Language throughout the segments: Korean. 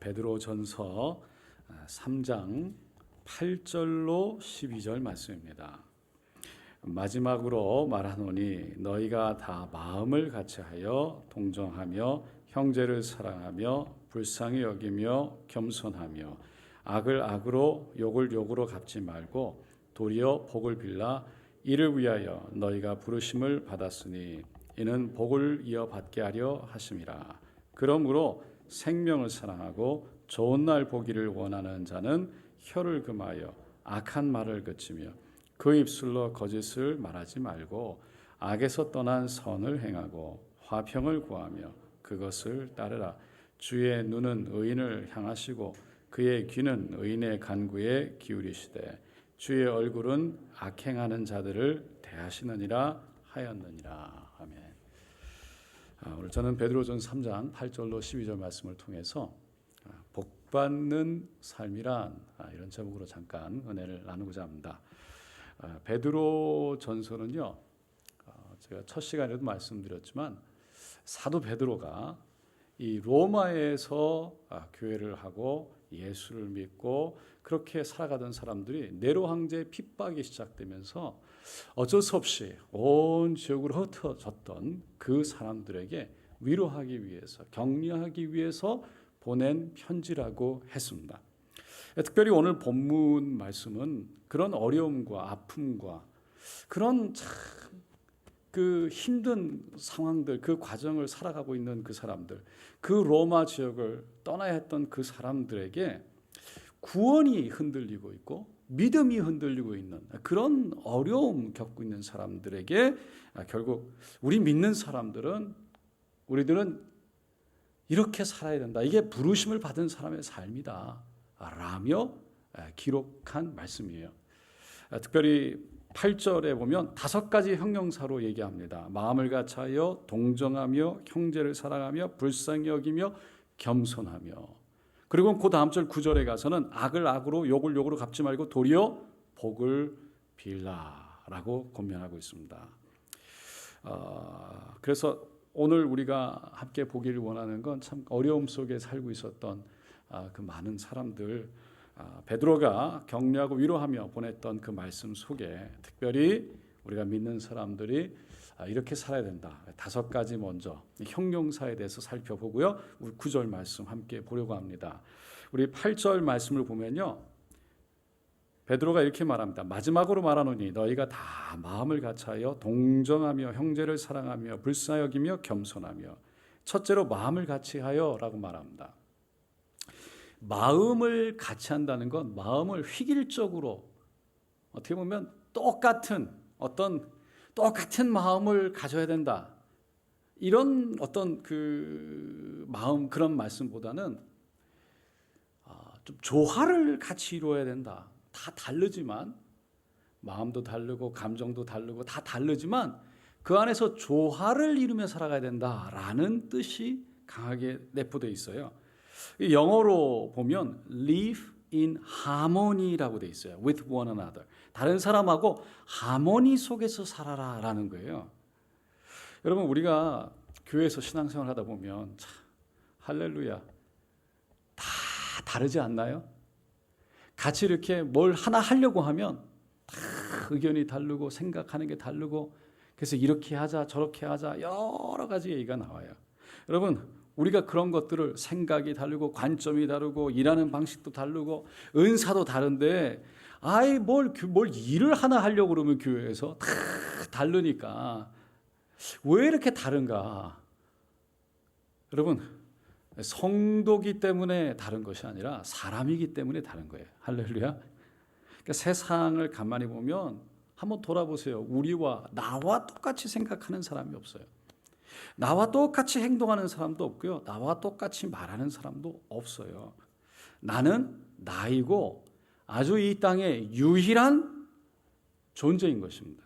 베드로전서 3장 8절로 12절 말씀입니다. 마지막으로 말하노니 너희가 다 마음을 같이하여 동정하며 형제를 사랑하며 불쌍히 여기며 겸손하며 악을 악으로 욕을 욕으로 갚지 말고 도리어 복을 빌라 이를 위하여 너희가 부르심을 받았으니 이는 복을 이어받게 하려 하심이라. 그러므로 생명을 사랑하고 좋은 날 보기를 원하는 자는 혀를 금하여 악한 말을 그치며 그 입술로 거짓을 말하지 말고 악에서 떠난 선을 행하고 화평을 구하며 그것을 따르라. 주의 눈은 의인을 향하시고 그의 귀는 의인의 간구에 기울이시되 주의 얼굴은 악행하는 자들을 대하시느니라 하였느니라. 아멘. 오늘 저는 베드로전서 3장 8절로 12절 말씀을 통해서 복받는 삶이란 이런 제목으로 잠깐 은혜를 나누고자 합니다. 베드로전서는요, 제가 첫 시간에도 말씀드렸지만 사도 베드로가 이 로마에서 교회를 하고 예수를 믿고 그렇게 살아가던 사람들이 네로 황제의 핍박이 시작되면서 어쩔 수 없이 온 지역으로 흩어졌던 그 사람들에게 위로하기 위해서, 격려하기 위해서 보낸 편지라고 했습니다. 특별히 오늘 본문 말씀은 그런 어려움과 아픔과 그런 참 그 힘든 상황들, 그 과정을 살아가고 있는 그 사람들, 그 로마 지역을 떠나야 했던 그 사람들에게 구원이 흔들리고 있고 믿음이 흔들리고 있는 그런 어려움 겪고 있는 사람들에게 결국 우리 믿는 사람들은, 우리들은 이렇게 살아야 된다. 이게 부르심을 받은 사람의 삶이다 라며 기록한 말씀이에요. 특별히 8절에 보면 5가지 형용사로 얘기합니다. 마음을 같이하여 동정하며 형제를 사랑하며 불쌍히 여기며 겸손하며, 그리고 그 다음 절 9절에 가서는 악을 악으로 욕을 욕으로 갚지 말고 도리어 복을 빌라라고 권면하고 있습니다. 그래서 오늘 우리가 함께 보기를 원하는 건 참 어려움 속에 살고 있었던 그 많은 사람들, 베드로가 격려하고 위로하며 보냈던 그 말씀 속에 특별히 우리가 믿는 사람들이 이렇게 살아야 된다. 5가지 먼저 형용사에 대해서 살펴보고요. 우리 9절 말씀 함께 보려고 합니다. 우리 8절 말씀을 보면요, 베드로가 이렇게 말합니다. 마지막으로 말하노니 너희가 다 마음을 같이하여 동정하며 형제를 사랑하며 불쌍히 여기며 겸손하며. 첫째로 마음을 같이하여 라고 말합니다. 마음을 같이 한다는 건 마음을 획일적으로, 어떻게 보면 똑같은 마음을 가져야 된다, 이런 어떤 그 마음, 그런 말씀보다는 좀 조화를 같이 이루어야 된다. 다 다르지만, 마음도 다르고 감정도 다르고 다 다르지만 그 안에서 조화를 이루며 살아가야 된다라는 뜻이 강하게 내포되어 있어요. 영어로 보면 live in harmony라고 되어 있어요. with one another. 다른 사람하고 하모니 속에서 살아라라는 거예요. 여러분, 우리가 교회에서 신앙생활 하다 보면 참 할렐루야, 다 다르지 않나요? 같이 이렇게 뭘 하나 하려고 하면 다 의견이 다르고 생각하는 게 다르고, 그래서 이렇게 하자 저렇게 하자 여러 가지 얘기가 나와요. 여러분, 우리가 그런 것들을, 생각이 다르고 관점이 다르고 일하는 방식도 다르고 은사도 다른데 뭘 일을 하나 하려고 그러면 교회에서 다 다르니까 왜 이렇게 다른가? 여러분, 성도기 때문에 다른 것이 아니라 사람이기 때문에 다른 거예요. 할렐루야. 그러니까 세상을 가만히 보면 한번 돌아보세요. 나와 똑같이 생각하는 사람이 없어요. 나와 똑같이 행동하는 사람도 없고요. 나와 똑같이 말하는 사람도 없어요. 나는 나이고 아주 이 땅의 유일한 존재인 것입니다.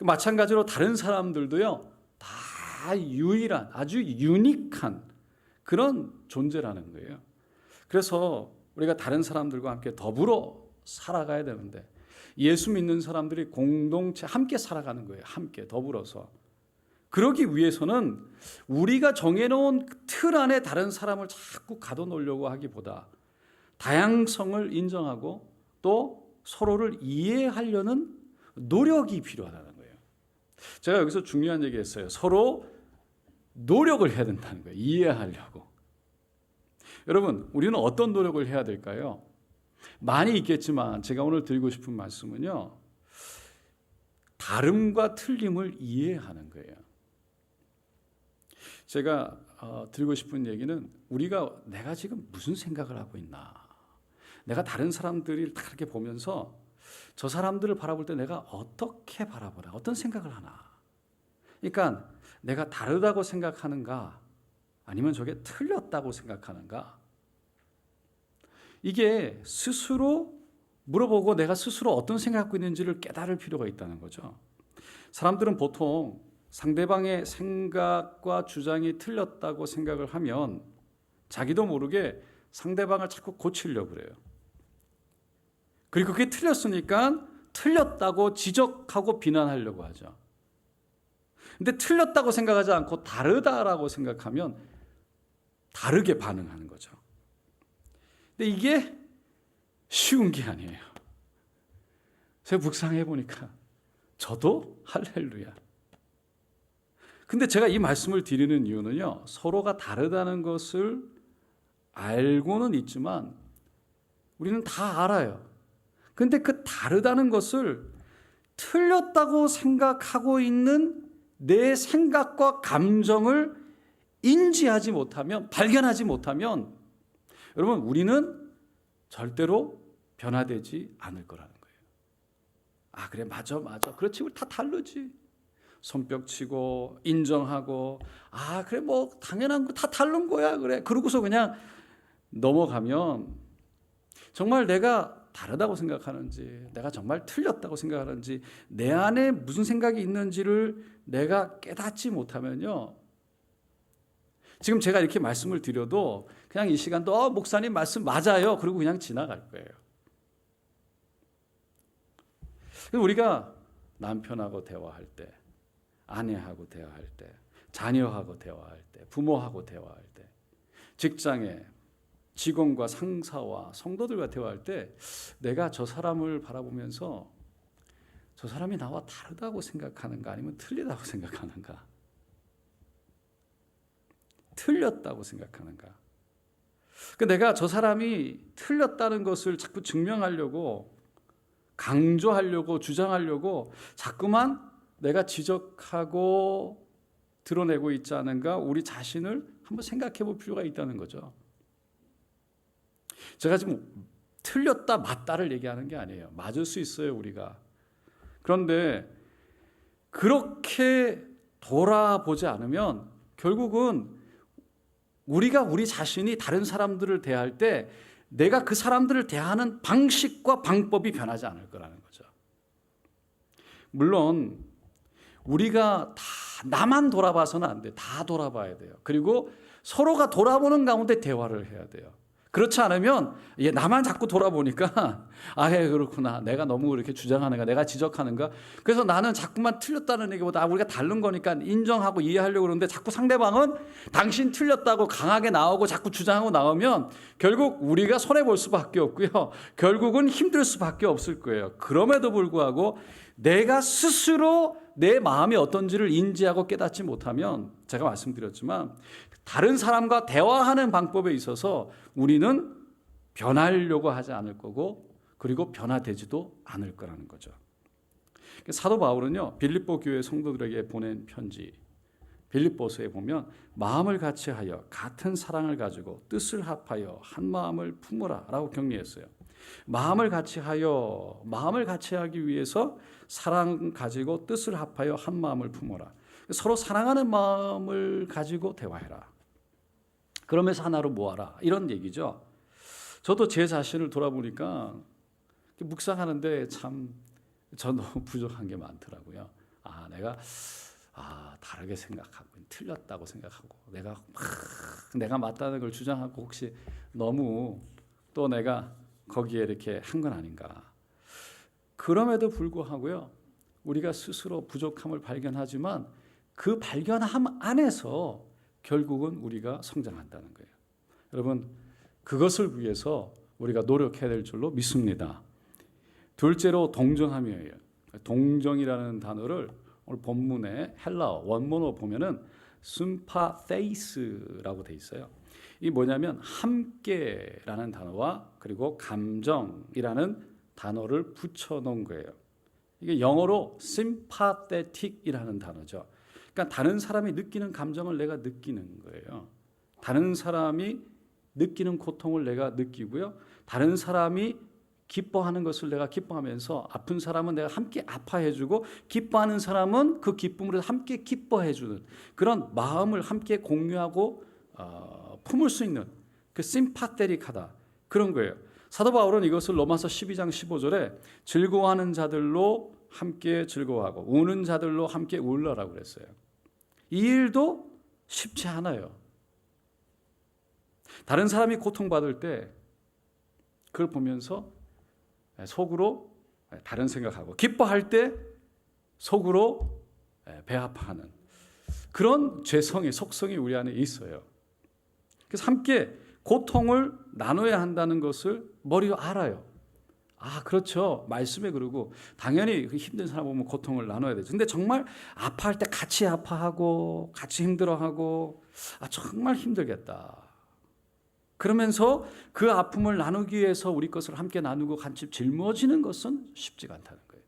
마찬가지로 다른 사람들도요, 다 유일한, 아주 유니크한 그런 존재라는 거예요. 그래서 우리가 다른 사람들과 함께 더불어 살아가야 되는데, 예수 믿는 사람들이 공동체 함께 살아가는 거예요. 함께 더불어서. 그러기 위해서는 우리가 정해놓은 틀 안에 다른 사람을 자꾸 가둬놓으려고 하기보다 다양성을 인정하고 또 서로를 이해하려는 노력이 필요하다는 거예요. 제가 여기서 중요한 얘기했어요. 서로 노력을 해야 된다는 거예요. 이해하려고. 여러분, 우리는 어떤 노력을 해야 될까요? 많이 있겠지만 제가 오늘 드리고 싶은 말씀은요, 다름과 틀림을 이해하는 거예요. 제가 드리고 싶은 얘기는 내가 지금 무슨 생각을 하고 있나, 내가 다른 사람들이 다 이렇게 보면서 저 사람들을 바라볼 때 내가 어떻게 바라보나, 어떤 생각을 하나. 그러니까 내가 다르다고 생각하는가 아니면 저게 틀렸다고 생각하는가, 이게 스스로 물어보고 내가 스스로 어떤 생각을 갖고 있는지를 깨달을 필요가 있다는 거죠. 사람들은 보통 상대방의 생각과 주장이 틀렸다고 생각을 하면 자기도 모르게 상대방을 자꾸 고치려고 그래요. 그리고 그게 틀렸으니까 틀렸다고 지적하고 비난하려고 하죠. 근데 틀렸다고 생각하지 않고 다르다라고 생각하면 다르게 반응하는 거죠. 근데 이게 쉬운 게 아니에요. 제가 묵상해 보니까 저도 할렐루야. 근데 제가 이 말씀을 드리는 이유는요, 서로가 다르다는 것을 알고는 있지만 우리는 다 알아요. 근데 그 다르다는 것을 틀렸다고 생각하고 있는 내 생각과 감정을 인지하지 못하면, 발견하지 못하면 여러분, 우리는 절대로 변화되지 않을 거라는 거예요. 아, 그래, 맞아. 그렇지, 우리 다 다르지. 손뼉치고 인정하고, 아, 그래, 뭐 당연한 거 다 다른 거야, 그래. 그러고서 그냥 넘어가면 정말 내가 다르다고 생각하는지, 내가 정말 틀렸다고 생각하는지, 내 안에 무슨 생각이 있는지를 내가 깨닫지 못하면요, 지금 제가 이렇게 말씀을 드려도 그냥 이 시간도 목사님 말씀 맞아요, 그리고 그냥 지나갈 거예요. 우리가 남편하고 대화할 때, 아내하고 대화할 때, 자녀하고 대화할 때, 부모하고 대화할 때, 직장에 직원과 상사와 성도들과 대화할 때 내가 저 사람을 바라보면서 저 사람이 나와 다르다고 생각하는가 아니면 틀리다고 생각하는가, 틀렸다고 생각하는가. 내가 저 사람이 틀렸다는 것을 자꾸 증명하려고, 강조하려고, 주장하려고 자꾸만 내가 지적하고 드러내고 있지 않은가, 우리 자신을 한번 생각해 볼 필요가 있다는 거죠. 제가 지금 틀렸다 맞다를 얘기하는 게 아니에요. 맞을 수 있어요, 우리가. 그런데 그렇게 돌아보지 않으면 결국은 우리가 우리 자신이 다른 사람들을 대할 때 내가 그 사람들을 대하는 방식과 방법이 변하지 않을 거라는 거죠. 물론 우리가 다 나만 돌아봐서는 안 돼. 다 돌아봐야 돼요. 그리고 서로가 돌아보는 가운데 대화를 해야 돼요. 그렇지 않으면 나만 자꾸 돌아보니까 그렇구나, 내가 너무 그렇게 주장하는가, 내가 지적하는가, 그래서 나는 자꾸만 틀렸다는 얘기보다 우리가 다른 거니까 인정하고 이해하려고 그러는데 자꾸 상대방은 당신 틀렸다고 강하게 나오고 자꾸 주장하고 나오면 결국 우리가 손해볼 수밖에 없고요, 결국은 힘들 수밖에 없을 거예요. 그럼에도 불구하고 내가 스스로 내 마음이 어떤지를 인지하고 깨닫지 못하면, 제가 말씀드렸지만 다른 사람과 대화하는 방법에 있어서 우리는 변하려고 하지 않을 거고, 그리고 변화되지도 않을 거라는 거죠. 사도 바울은요, 빌립보 교회 성도들에게 보낸 편지 빌립보서에 보면 마음을 같이하여 같은 사랑을 가지고 뜻을 합하여 한 마음을 품으라 라고 격려했어요. 마음을 같이하기 위해서 사랑 가지고 뜻을 합하여 한 마음을 품어라. 서로 사랑하는 마음을 가지고 대화해라. 그러면서 하나로 모아라, 이런 얘기죠. 저도 제 자신을 돌아보니까 묵상하는데 참 저 너무 부족한 게 많더라고요. 내가 다르게 생각하고 틀렸다고 생각하고 내가 맞다는 걸 주장하고 혹시 너무 또 내가 거기에 이렇게 한 건 아닌가. 그럼에도 불구하고요, 우리가 스스로 부족함을 발견하지만 그 발견함 안에서 결국은 우리가 성장한다는 거예요. 여러분, 그것을 위해서 우리가 노력해야 될 줄로 믿습니다. 둘째로 동정함이에요. 동정이라는 단어를 오늘 본문에 헬라어 원문으로 보면은 sympatheis라고 돼 있어요. 이 뭐냐면 함께라는 단어와 그리고 감정이라는 단어를 붙여 놓은 거예요. 이게 영어로 sympathetic이라는 단어죠. 그러니까 다른 사람이 느끼는 감정을 내가 느끼는 거예요. 다른 사람이 느끼는 고통을 내가 느끼고요. 다른 사람이 기뻐하는 것을 내가 기뻐하면서 아픈 사람은 내가 함께 아파해주고 기뻐하는 사람은 그 기쁨으로 함께 기뻐해주는 그런 마음을 함께 공유하고 품을 수 있는 그 심파테릭하다 그런 거예요. 사도 바울은 이것을 로마서 12장 15절에 즐거워하는 자들로 함께 즐거워하고 우는 자들로 함께 울러라고 그랬어요. 이 일도 쉽지 않아요. 다른 사람이 고통받을 때 그걸 보면서 속으로 다른 생각하고 기뻐할 때 속으로 배 아파하는 그런 죄성의 속성이 우리 안에 있어요. 그래서 함께 고통을 나눠야 한다는 것을 머리로 알아요. 아, 그렇죠. 말씀에 그러고 당연히 힘든 사람 보면 고통을 나눠야 되죠. 근데 정말 아파할 때 같이 아파하고 같이 힘들어하고 정말 힘들겠다. 그러면서 그 아픔을 나누기 위해서 우리 것을 함께 나누고 같이 짊어지는 것은 쉽지가 않다는 거예요.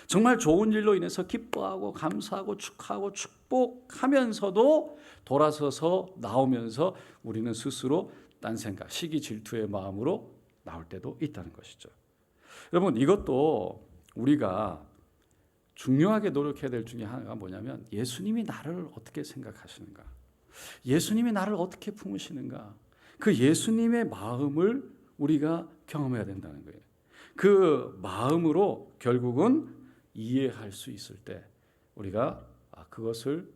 정말 좋은 일로 인해서 기뻐하고 감사하고 축하하고 축복하면서도 돌아서서 나오면서 우리는 스스로 딴 생각, 시기 질투의 마음으로 나올 때도 있다는 것이죠. 여러분, 이것도 우리가 중요하게 노력해야 될 중에 하나가 뭐냐면 예수님이 나를 어떻게 생각하시는가, 예수님이 나를 어떻게 품으시는가, 그 예수님의 마음을 우리가 경험해야 된다는 거예요. 그 마음으로 결국은 이해할 수 있을 때 우리가 그것을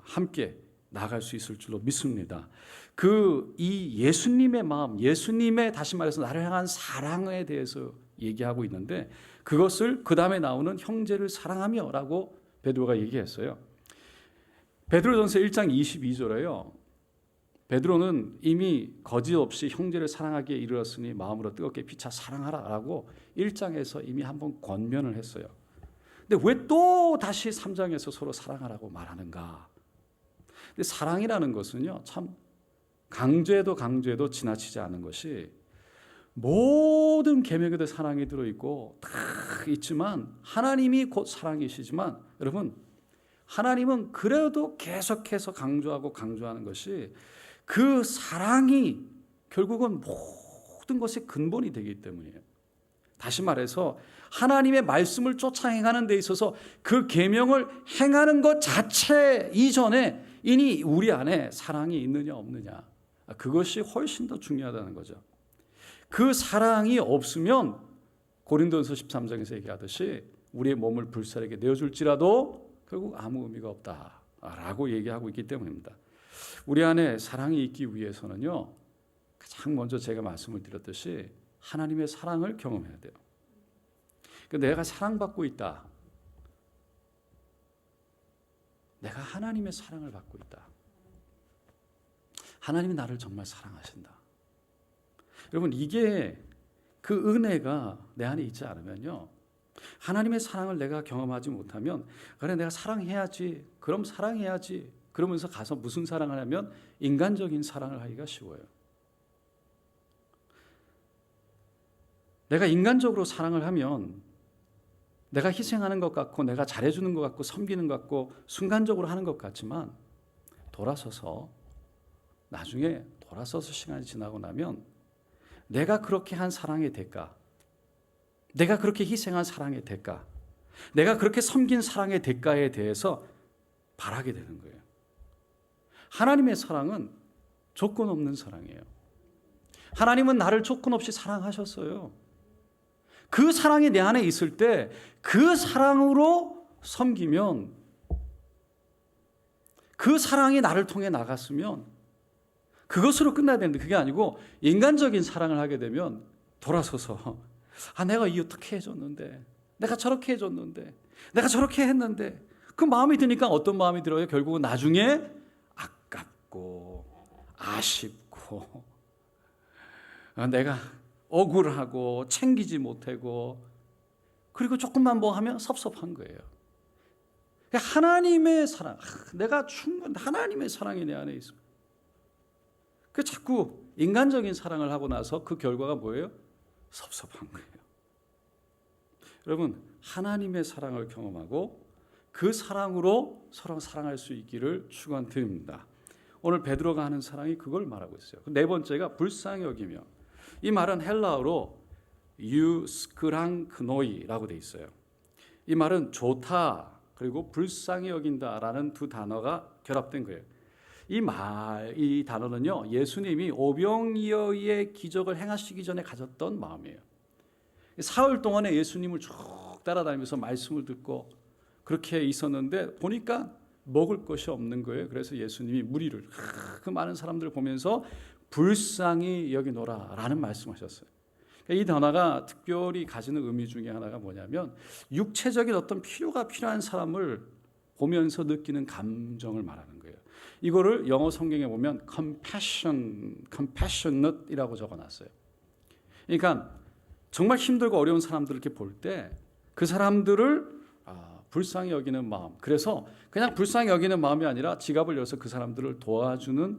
함께 나갈 수 있을 줄로 믿습니다. 이 예수님의 마음, 예수님의 다시 말해서 나를 향한 사랑에 대해서 얘기하고 있는데 그것을 그 다음에 나오는 형제를 사랑하며라고 베드로가 얘기했어요. 베드로전서 1장 22절에요. 베드로는 이미 거짓없이 형제를 사랑하기에 이르렀으니 마음으로 뜨겁게 피차 사랑하라라고 1장에서 이미 한번 권면을 했어요. 근데 왜 또 다시 3장에서 서로 사랑하라고 말하는가? 근데 사랑이라는 것은요, 참 강조해도 지나치지 않은 것이 모든 계명에도 사랑이 들어있고 다 있지만 하나님이 곧 사랑이시지만 여러분, 하나님은 그래도 계속해서 강조하는 것이 그 사랑이 결국은 모든 것의 근본이 되기 때문이에요. 다시 말해서 하나님의 말씀을 쫓아 행하는 데 있어서 그 계명을 행하는 것 자체 이전에 이니 우리 안에 사랑이 있느냐 없느냐, 그것이 훨씬 더 중요하다는 거죠. 그 사랑이 없으면 고린도전서 13장에서 얘기하듯이 우리의 몸을 불살에게 내어줄지라도 결국 아무 의미가 없다라고 얘기하고 있기 때문입니다. 우리 안에 사랑이 있기 위해서는요, 가장 먼저 제가 말씀을 드렸듯이 하나님의 사랑을 경험해야 돼요. 내가 사랑받고 있다. 내가 하나님의 사랑을 받고 있다. 하나님이 나를 정말 사랑하신다. 여러분, 이게 그 은혜가 내 안에 있지 않으면요, 하나님의 사랑을 내가 경험하지 못하면 그래 내가 사랑해야지, 그럼 사랑해야지 그러면서 가서 무슨 사랑을 하면 인간적인 사랑을 하기가 쉬워요. 내가 인간적으로 사랑을 하면 내가 희생하는 것 같고 내가 잘해주는 것 같고 섬기는 것 같고 순간적으로 하는 것 같지만 나중에 돌아서서 시간이 지나고 나면 내가 그렇게 한 사랑의 대가, 내가 그렇게 희생한 사랑의 대가, 내가 그렇게 섬긴 사랑의 대가에 대해서 바라게 되는 거예요. 하나님의 사랑은 조건 없는 사랑이에요. 하나님은 나를 조건 없이 사랑하셨어요. 그 사랑이 내 안에 있을 때 그 사랑으로 섬기면, 그 사랑이 나를 통해 나갔으면 그것으로 끝나야 되는데 그게 아니고 인간적인 사랑을 하게 되면 돌아서서 내가 어떻게 해줬는데, 내가 저렇게 해줬는데, 내가 저렇게 했는데 그 마음이 드니까 어떤 마음이 들어요? 결국은 나중에 아깝고 아쉽고 내가 억울하고 챙기지 못하고 그리고 조금만 뭐 하면 섭섭한 거예요. 하나님의 사랑, 내가 충분 하나님의 사랑이 내 안에 있습니다. 그 자꾸 인간적인 사랑을 하고 나서 그 결과가 뭐예요? 섭섭한 거예요. 여러분, 하나님의 사랑을 경험하고 그 사랑으로 서로 사랑할 수 있기를 축원드립니다. 오늘 베드로가 하는 사랑이 그걸 말하고 있어요. 네 번째가 불쌍히 여기며, 이 말은 헬라어로 유스크랑크노이라고 돼 있어요. 이 말은 좋다 그리고 불쌍히 여긴다라는 두 단어가 결합된 거예요. 이 단어는요, 예수님이 오병이어의 기적을 행하시기 전에 가졌던 마음이에요. 사흘 동안에 예수님을 쭉 따라다니면서 말씀을 듣고 그렇게 있었는데 보니까 먹을 것이 없는 거예요. 그래서 예수님이 무리를, 그 많은 사람들을 보면서 불쌍히 여기노라라는 말씀하셨어요. 이 단어가 특별히 가지는 의미 중에 하나가 뭐냐면 육체적인 어떤 필요가 필요한 사람을 보면서 느끼는 감정을 말하는 거예요. 이거를 영어 성경에 보면 compassionate이라고 적어놨어요. 그러니까 정말 힘들고 어려운 사람들을 이렇게 볼 때 그 사람들을 불쌍히 여기는 마음. 그래서 그냥 불쌍히 여기는 마음이 아니라 지갑을 열어서 그 사람들을 도와주는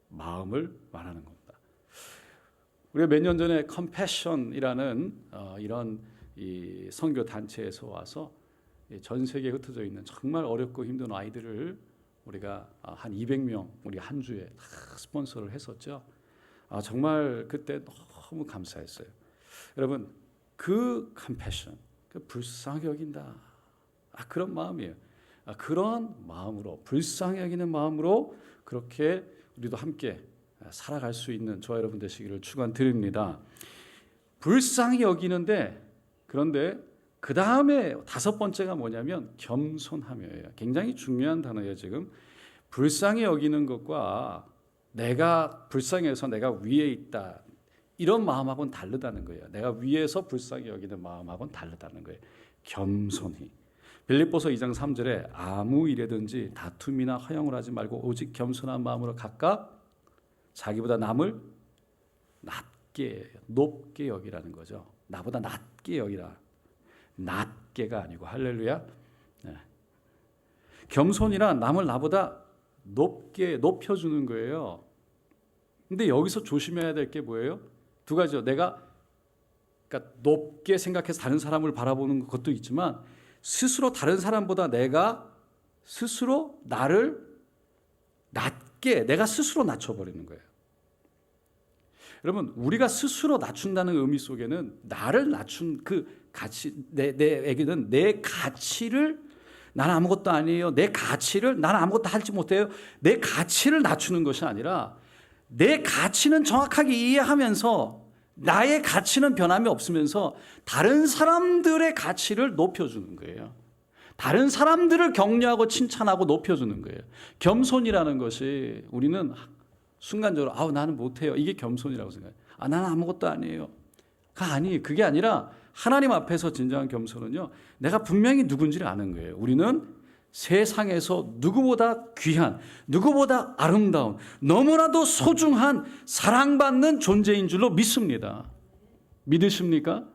마음을 말하는 겁니다. 우리가 몇 년 전에 컴패션이라는 이런 이 선교 단체에서 와서 전 세계에 흩어져 있는 정말 어렵고 힘든 아이들을 우리가 한 200명 우리 한 주에 다 스폰서를 했었죠. 정말 그때 너무 감사했어요. 여러분, 그 컴패션, 그 불쌍히 여긴다, 그런 마음이에요. 그런 마음으로, 불쌍히 여기는 마음으로 그렇게 우리도 함께 살아갈 수 있는 저와 여러분 되시기를 축원드립니다. 불쌍히 여기는데, 그런데 그 다음에 다섯 번째가 뭐냐면 겸손함이에요. 굉장히 중요한 단어예요. 지금 불쌍히 여기는 것과 내가 불쌍해서 내가 위에 있다, 이런 마음하고는 다르다는 거예요. 내가 위에서 불쌍히 여기는 마음하고는 다르다는 거예요. 겸손히. 빌립보서 2장 3절에 아무 일에든지 다툼이나 허영을 하지 말고 오직 겸손한 마음으로 각각 자기보다 남을 높게 여기라는 거죠. 나보다 낮게 여기라. 낮게가 아니고, 할렐루야. 네. 겸손이란 남을 나보다 높여주는 거예요. 근데 여기서 조심해야 될 게 뭐예요? 두 가지죠. 내가 그러니까 높게 생각해서 다른 사람을 바라보는 것도 있지만, 스스로 다른 사람보다 내가 스스로 나를 낮게, 내가 스스로 낮춰버리는 거예요. 여러분, 우리가 스스로 낮춘다는 의미 속에는 나를 낮춘 그 가치, 내에게는 내 가치를, 나는 아무것도 아니에요, 내 가치를, 나는 아무것도 하지 못해요, 내 가치를 낮추는 것이 아니라 내 가치는 정확하게 이해하면서 나의 가치는 변함이 없으면서 다른 사람들의 가치를 높여주는 거예요. 다른 사람들을 격려하고 칭찬하고 높여주는 거예요. 겸손이라는 것이 우리는 순간적으로 나는 못해요, 이게 겸손이라고 생각해요. 나는 아무것도 아니에요. 그게 아니라 하나님 앞에서 진정한 겸손은요, 내가 분명히 누군지를 아는 거예요. 우리는 세상에서 누구보다 귀한, 누구보다 아름다운, 너무나도 소중한 사랑받는 존재인 줄로 믿습니다. 믿으십니까?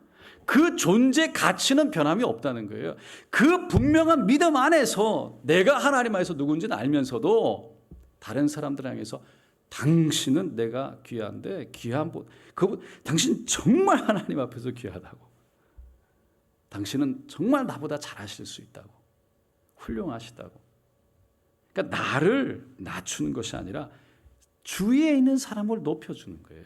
그 존재 가치는 변함이 없다는 거예요. 그 분명한 믿음 안에서 내가 하나님 안에서 누군지는 알면서도 다른 사람들 향해서 당신은 내가 귀한데 당신 정말 하나님 앞에서 귀하다고, 당신은 정말 나보다 잘하실 수 있다고, 훌륭하시다고. 그러니까 나를 낮추는 것이 아니라 주위에 있는 사람을 높여주는 거예요.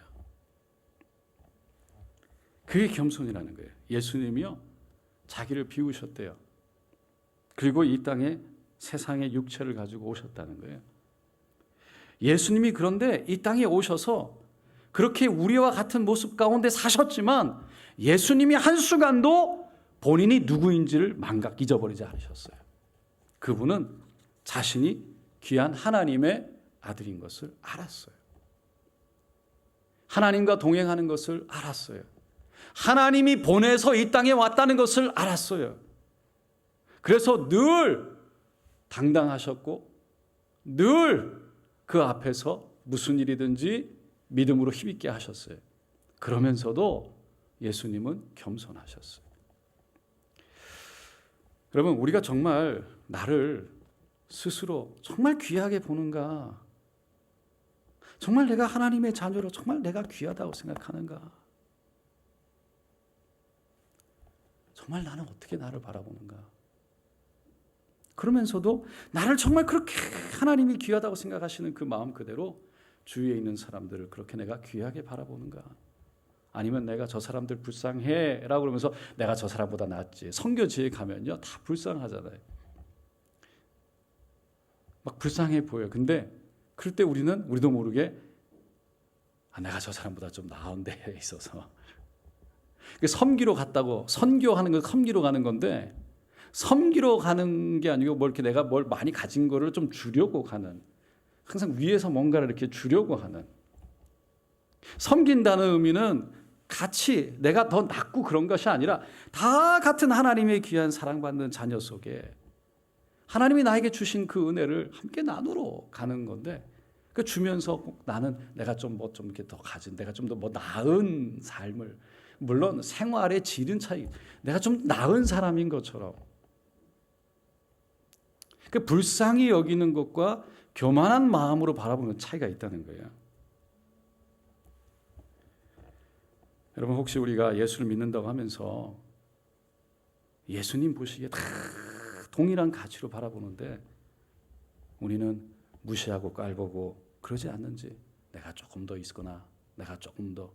그게 겸손이라는 거예요. 예수님이요, 자기를 비우셨대요. 그리고 이 땅에 세상의 육체를 가지고 오셨다는 거예요. 예수님이 그런데 이 땅에 오셔서 그렇게 우리와 같은 모습 가운데 사셨지만 예수님이 한순간도 본인이 누구인지를 잊어버리지 않으셨어요. 그분은 자신이 귀한 하나님의 아들인 것을 알았어요. 하나님과 동행하는 것을 알았어요. 하나님이 보내서 이 땅에 왔다는 것을 알았어요. 그래서 늘 당당하셨고 늘 그 앞에서 무슨 일이든지 믿음으로 힘있게 하셨어요. 그러면서도 예수님은 겸손하셨어요. 여러분, 우리가 정말 나를 스스로 정말 귀하게 보는가? 정말 내가 하나님의 자녀로 정말 내가 귀하다고 생각하는가? 정말 나는 어떻게 나를 바라보는가? 그러면서도 나를 정말 그렇게 하나님이 귀하다고 생각하시는 그 마음 그대로 주위에 있는 사람들을 그렇게 내가 귀하게 바라보는가? 아니면 내가 저 사람들 불쌍해 라고 그러면서 내가 저 사람보다 낫지. 선교지에 가면요 다 불쌍하잖아요. 막 불쌍해 보여요. 근데 그럴 때 우리도 모르게 내가 저 사람보다 좀 나은 데에 있어서 섬기러 갔다고, 선교하는 건 섬기러 가는 건데 섬기러 가는 게 아니고 뭐 이렇게 내가 뭘 많이 가진 거를 좀 주려고 가는, 항상 위에서 뭔가를 이렇게 주려고 하는. 섬긴다는 의미는 같이 내가 더 낫고 그런 것이 아니라 다 같은 하나님의 귀한 사랑받는 자녀 속에 하나님이 나에게 주신 그 은혜를 함께 나누러 가는 건데, 그 주면서 나는 내가 좀 이렇게 더 가진, 내가 좀 더 뭐 나은 삶을, 물론 생활의 질은 차이, 내가 좀 나은 사람인 것처럼, 그 불쌍히 여기는 것과 교만한 마음으로 바라보는 차이가 있다는 거예요. 여러분, 혹시 우리가 예수를 믿는다고 하면서 예수님 보시기에 다 동일한 가치로 바라보는데 우리는 무시하고 깔보고 그러지 않는지, 내가 조금 더 있거나 내가 조금 더,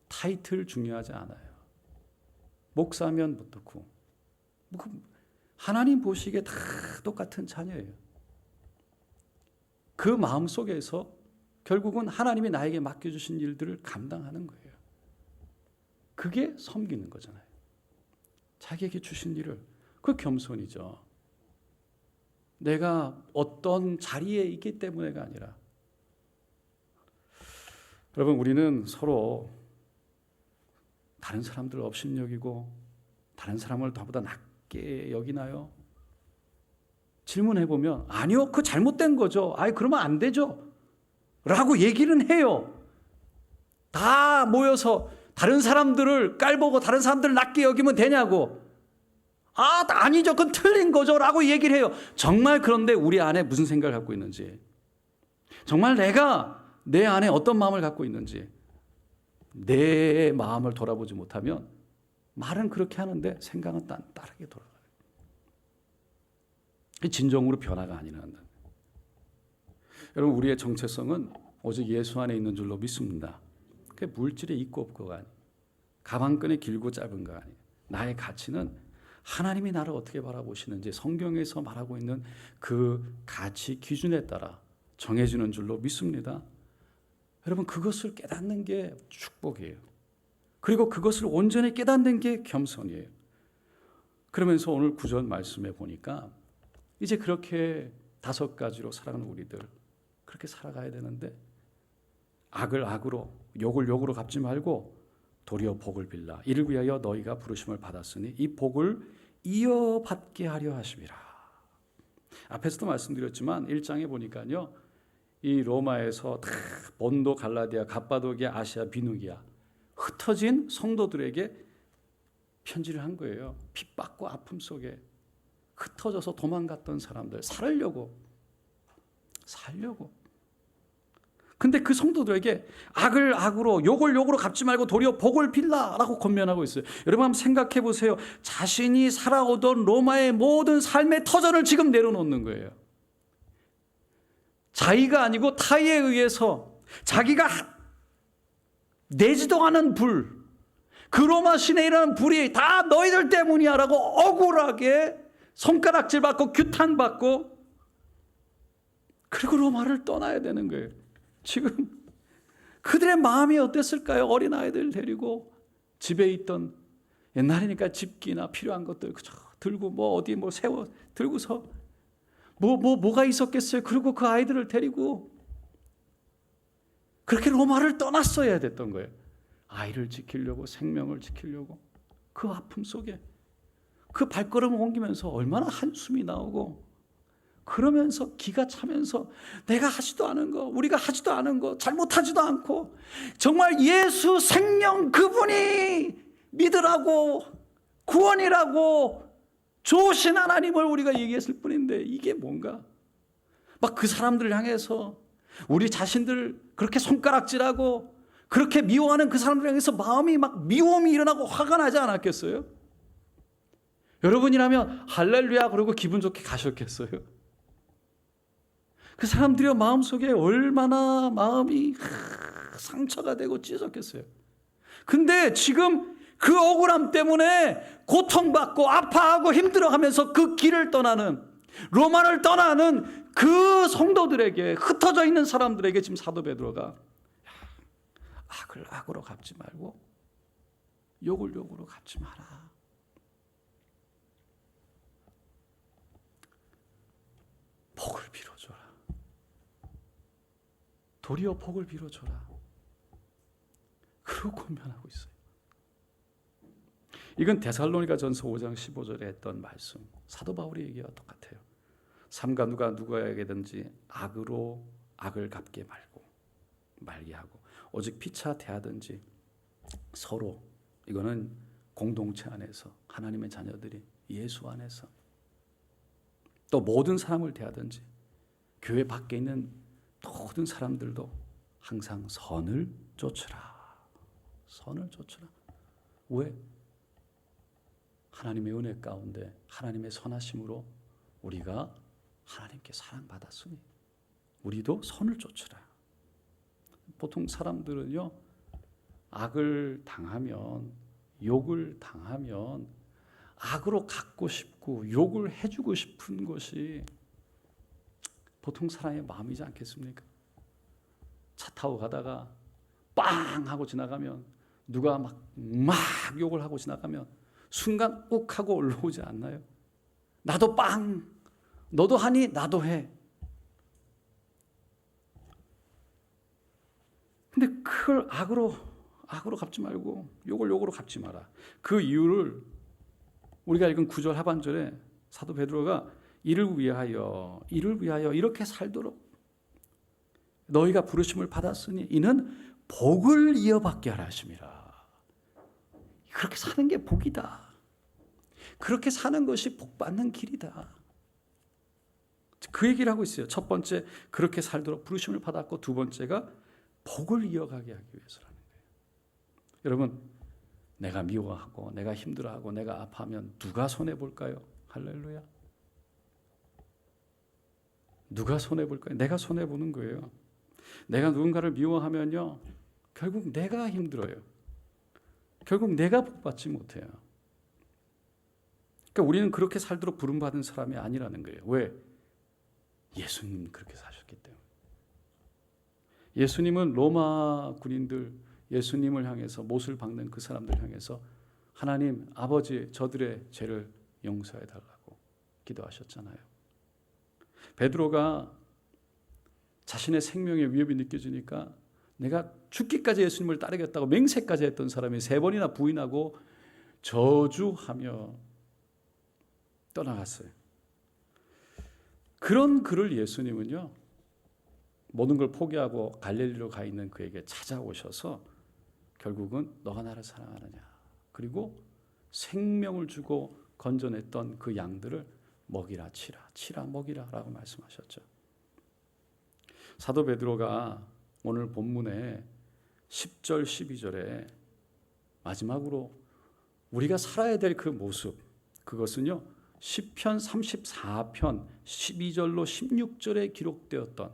타이틀 중요하지 않아요. 목사면 어떻고, 하나님 보시기에 다 똑같은 자녀예요. 그 마음 속에서 결국은 하나님이 나에게 맡겨주신 일들을 감당하는 거예요. 그게 섬기는 거잖아요. 자기에게 주신 일을, 그 겸손이죠. 내가 어떤 자리에 있기 때문에가 아니라, 여러분, 우리는 서로 다른 사람들을 업신여기고 다른 사람을 나보다 낮게 여기나요? 질문해보면 아니요, 그거 잘못된 거죠. 그러면 안 되죠 라고 얘기는 해요. 다 모여서 다른 사람들을 깔보고 다른 사람들을 낮게 여기면 되냐고. 아니죠, 그건 틀린 거죠 라고 얘기를 해요. 정말 그런데 우리 안에 무슨 생각을 갖고 있는지, 정말 내가 내 안에 어떤 마음을 갖고 있는지, 내 마음을 돌아보지 못하면 말은 그렇게 하는데 생각은 다르게 돌아가요. 진정으로 변화가 아니라는. 여러분, 우리의 정체성은 오직 예수 안에 있는 줄로 믿습니다. 그게 물질에 있고 없고가 아니에요. 가방끈이 길고 짧은가 아니에요. 나의 가치는 하나님이 나를 어떻게 바라보시는지 성경에서 말하고 있는 그 가치 기준에 따라 정해지는 줄로 믿습니다. 여러분, 그것을 깨닫는 게 축복이에요. 그리고 그것을 온전히 깨닫는 게 겸손이에요. 그러면서 오늘 구절 말씀에 보니까 이제 그렇게 5가지로 살아가는 우리들, 그렇게 살아가야 되는데, 악을 악으로, 욕을 욕으로 갚지 말고 도리어 복을 빌라. 이를 위하여 너희가 부르심을 받았으니 이 복을 이어받게 하려 하심이라. 앞에서도 말씀드렸지만 1장에 보니까요, 이 로마에서 다 본도, 갈라디아, 갑바도기아, 아시아, 비누기아 흩어진 성도들에게 편지를 한 거예요. 핍박과 아픔 속에 흩어져서 도망갔던 사람들, 살려고. 근데 그 성도들에게 악을 악으로, 욕을 욕으로 갚지 말고 도리어 복을 빌라라고 권면하고 있어요. 여러분, 한번 생각해 보세요. 자신이 살아오던 로마의 모든 삶의 터전을 지금 내려놓는 거예요. 자기가 아니고 타에 의해서 자기가 내지도 않은 불, 그 로마 시내이라는 불이 다 너희들 때문이야 라고 억울하게 손가락질 받고 규탄받고, 그리고 로마를 떠나야 되는 거예요. 지금 그들의 마음이 어땠을까요? 어린아이들 데리고 집에 있던, 옛날이니까 집기나 필요한 것들 그저 들고 어디 세워 들고서 뭐가 있었겠어요? 그리고 그 아이들을 데리고 그렇게 로마를 떠났어야 됐던 거예요. 아이를 지키려고, 생명을 지키려고, 그 아픔 속에 그 발걸음을 옮기면서 얼마나 한숨이 나오고, 그러면서 기가 차면서 내가 하지도 않은 거, 우리가 하지도 않은 거, 잘못하지도 않고 정말 예수 생명 그분이 믿으라고, 구원이라고 좋으신 하나님을 우리가 얘기했을 뿐인데, 이게 뭔가 막 그 사람들을 향해서 우리 자신들 그렇게 손가락질하고 그렇게 미워하는 그 사람들을 향해서 마음이 막 미움이 일어나고 화가 나지 않았겠어요? 여러분이라면 할렐루야 그러고 기분 좋게 가셨겠어요? 그 사람들의 마음속에 얼마나 마음이 상처가 되고 찢었겠어요. 근데 지금 그 억울함 때문에 고통받고 아파하고 힘들어하면서 그 길을 떠나는, 로마를 떠나는 그 성도들에게, 흩어져 있는 사람들에게 지금 사도 베드로가 악을 악으로 갚지 말고 욕을 욕으로 갚지 마라. 복을 빌어줘라. 도리어 복을 빌어줘라. 그러고 권면하고 있어요. 이건 데살로니가전서 5장 15절에 했던 말씀, 사도 바울의 얘기와 똑같아요. 삼가 누가 누구에게든지 악으로 악을 갚게 말게 하고 오직 피차 대하든지 서로, 이거는 공동체 안에서 하나님의 자녀들이 예수 안에서 또 모든 사람을 대하든지 교회 밖에 있는 모든 사람들도 항상 선을 쫓으라. 선을 쫓으라. 왜? 하나님의 은혜 가운데 하나님의 선하심으로 우리가 하나님께 사랑받았으니 우리도 선을 쫓으라. 보통 사람들은요, 악을 당하면, 욕을 당하면 악으로 갚고 싶고 욕을 해주고 싶은 것이 보통 사람의 마음이지 않겠습니까? 차 타고 가다가 빵 하고 지나가면, 누가 막 욕을 하고 지나가면 순간 욱 하고 올라오지 않나요? 나도 빵, 너도 하니 나도 해. 근데 그걸 악으로 갚지 말고 욕을 욕으로 갚지 마라. 그 이유를 우리가 읽은 9절 하반절에 사도 베드로가 이를 위하여 이렇게 살도록 너희가 부르심을 받았으니 이는 복을 이어받게 하라 하심이라. 그렇게 사는 게 복이다. 그렇게 사는 것이 복 받는 길이다. 그 얘기를 하고 있어요. 첫 번째, 그렇게 살도록 부르심을 받았고, 두 번째가 복을 이어가게 하기 위해서라는 거예요. 여러분, 내가 미워하고 내가 힘들어하고 내가 아파하면 누가 손해볼까요? 할렐루야. 누가 손해볼까요? 내가 손해보는 거예요. 내가 누군가를 미워하면요, 결국 내가 힘들어요. 결국 내가 복받지 못해요. 그러니까 우리는 그렇게 살도록 부름받은 사람이 아니라는 거예요. 왜? 예수님 그렇게 사셨기 때문에. 예수님은 로마 군인들, 예수님을 향해서 못을 박는 그 사람들 향해서 하나님 아버지 저들의 죄를 용서해 달라고 기도하셨잖아요. 베드로가 자신의 생명의 위협이 느껴지니까 내가 죽기까지 예수님을 따르겠다고 맹세까지 했던 사람이 3번이나 부인하고 저주하며 떠나갔어요. 그런 그를 예수님은요, 모든 걸 포기하고 갈릴리로 가 있는 그에게 찾아오셔서 결국은 너가 나를 사랑하느냐, 그리고 생명을 주고 건져냈던 그 양들을 먹이라, 치라 먹이라 라고 말씀하셨죠. 사도 베드로가 오늘 본문에 10절 12절에 마지막으로 우리가 살아야 될 그 모습, 그것은요 시편 34편 12절로 16절에 기록되었던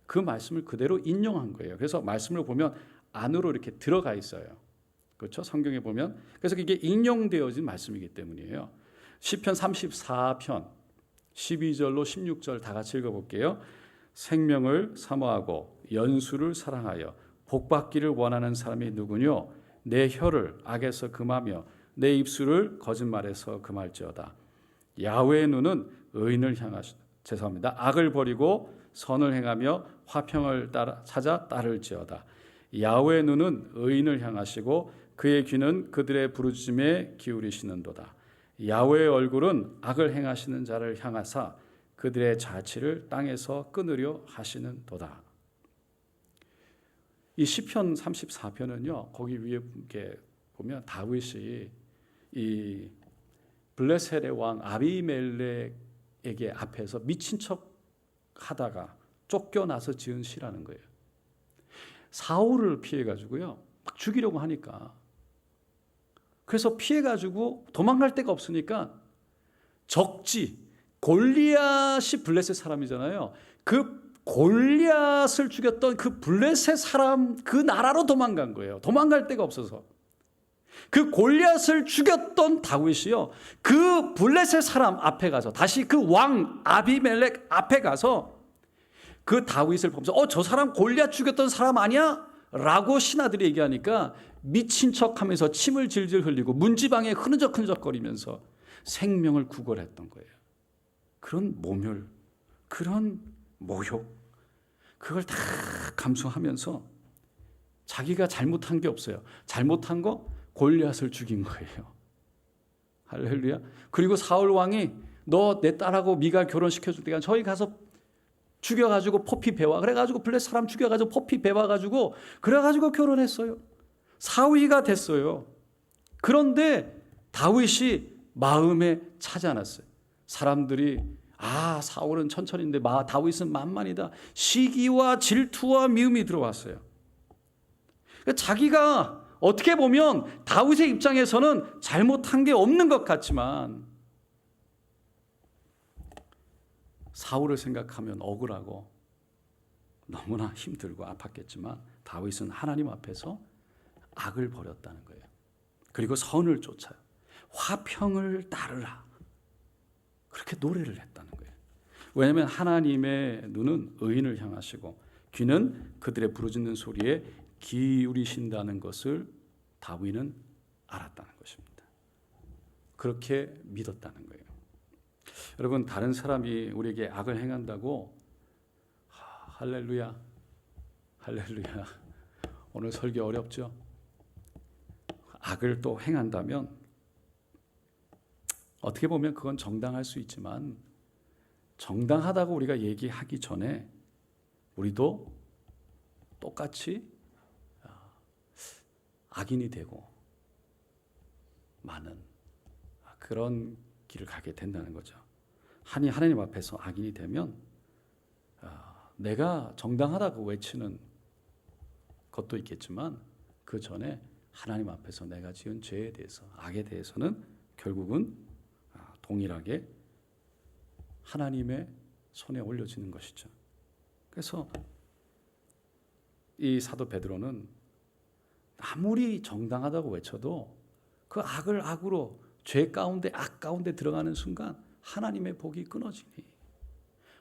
그 말씀을 그대로 인용한 거예요. 그래서 말씀을 보면 안으로 이렇게 들어가 있어요. 그렇죠? 성경에 보면. 그래서 이게 인용되어진 말씀이기 때문이에요. 시편 34편 12절로 16절 다 같이 읽어볼게요. 생명을 사모하고 연수를 사랑하여 복받기를 원하는 사람이 누구뇨? 내 혀를 악에서 금하며 내 입술을 거짓말에서 금할지어다. 야훼의 눈은 의인을 악을 버리고 선을 행하며 화평을 찾아 따를지어다. 야훼의 눈은 의인을 향하시고 그의 귀는 그들의 부르짖음에 기울이시는도다. 야훼의 얼굴은 악을 행하시는 자를 향하사 그들의 자취를 땅에서 끊으려 하시는도다. 이 시편 34편은요. 거기 위에 이렇게 보면 다윗이 이 블레셋의 왕 아비멜렉에게 앞에서 미친 척 하다가 쫓겨나서 지은 시라는 거예요. 사울을 피해 가지고요. 막 죽이려고 하니까. 그래서 피해 가지고 도망갈 데가 없으니까 적지 골리앗이 블레셋 사람이잖아요. 그 골리앗을 죽였던 그 블레셋 사람 그 나라로 도망간 거예요. 도망갈 데가 없어서. 그 골리앗을 죽였던 다윗이요. 그 블레셋 사람 앞에 가서 다시 그 왕 아비멜렉 앞에 가서 그 다윗을 보면서 저 사람 골리앗 죽였던 사람 아니야? 라고 신하들이 얘기하니까 미친 척하면서 침을 질질 흘리고 문지방에 흐느적흐느적거리면서 생명을 구걸했던 거예요. 그런 모멸, 그런 모욕, 그걸 다 감수하면서 자기가 잘못한 게 없어요. 잘못한 거 골리앗을 죽인 거예요. 할렐루야. 그리고 사울 왕이 너 내 딸하고 미갈 결혼시켜줄 때가 저희 가서 죽여가지고 포피 배워. 그래가지고 블레셋 사람 죽여가지고 포피 배워가지고 그래가지고 결혼했어요. 사위가 됐어요. 그런데 다윗이 마음에 차지 않았어요. 사람들이 사울은 천천히인데 다윗은 만만이다. 시기와 질투와 미움이 들어왔어요. 자기가 어떻게 보면 다윗의 입장에서는 잘못한 게 없는 것 같지만 사울을 생각하면 억울하고 너무나 힘들고 아팠겠지만 다윗은 하나님 앞에서 악을 버렸다는 거예요. 그리고 선을 쫓아요. 화평을 따르라. 그렇게 노래를 했다는 거예요. 왜냐하면 하나님의 눈은 의인을 향하시고 귀는 그들의 부르짖는 소리에 기울이신다는 것을 다윗은 알았다는 것입니다. 그렇게 믿었다는 거예요. 여러분, 다른 사람이 우리에게 악을 행한다고 할렐루야, 할렐루야. 오늘 설교 어렵죠? 악을 또 행한다면 어떻게 보면 그건 정당할 수 있지만 정당하다고 우리가 얘기하기 전에 우리도 똑같이 악인이 되고 많은 그런 길을 가게 된다는 거죠. 하나님 앞에서 악인이 되면 내가 정당하다고 외치는 것도 있겠지만 그 전에 하나님 앞에서 내가 지은 죄에 대해서 악에 대해서는 결국은 동일하게 하나님의 손에 올려지는 것이죠. 그래서 이 사도 베드로는 아무리 정당하다고 외쳐도 그 악을 악으로 죄 가운데 악 가운데 들어가는 순간 하나님의 복이 끊어지니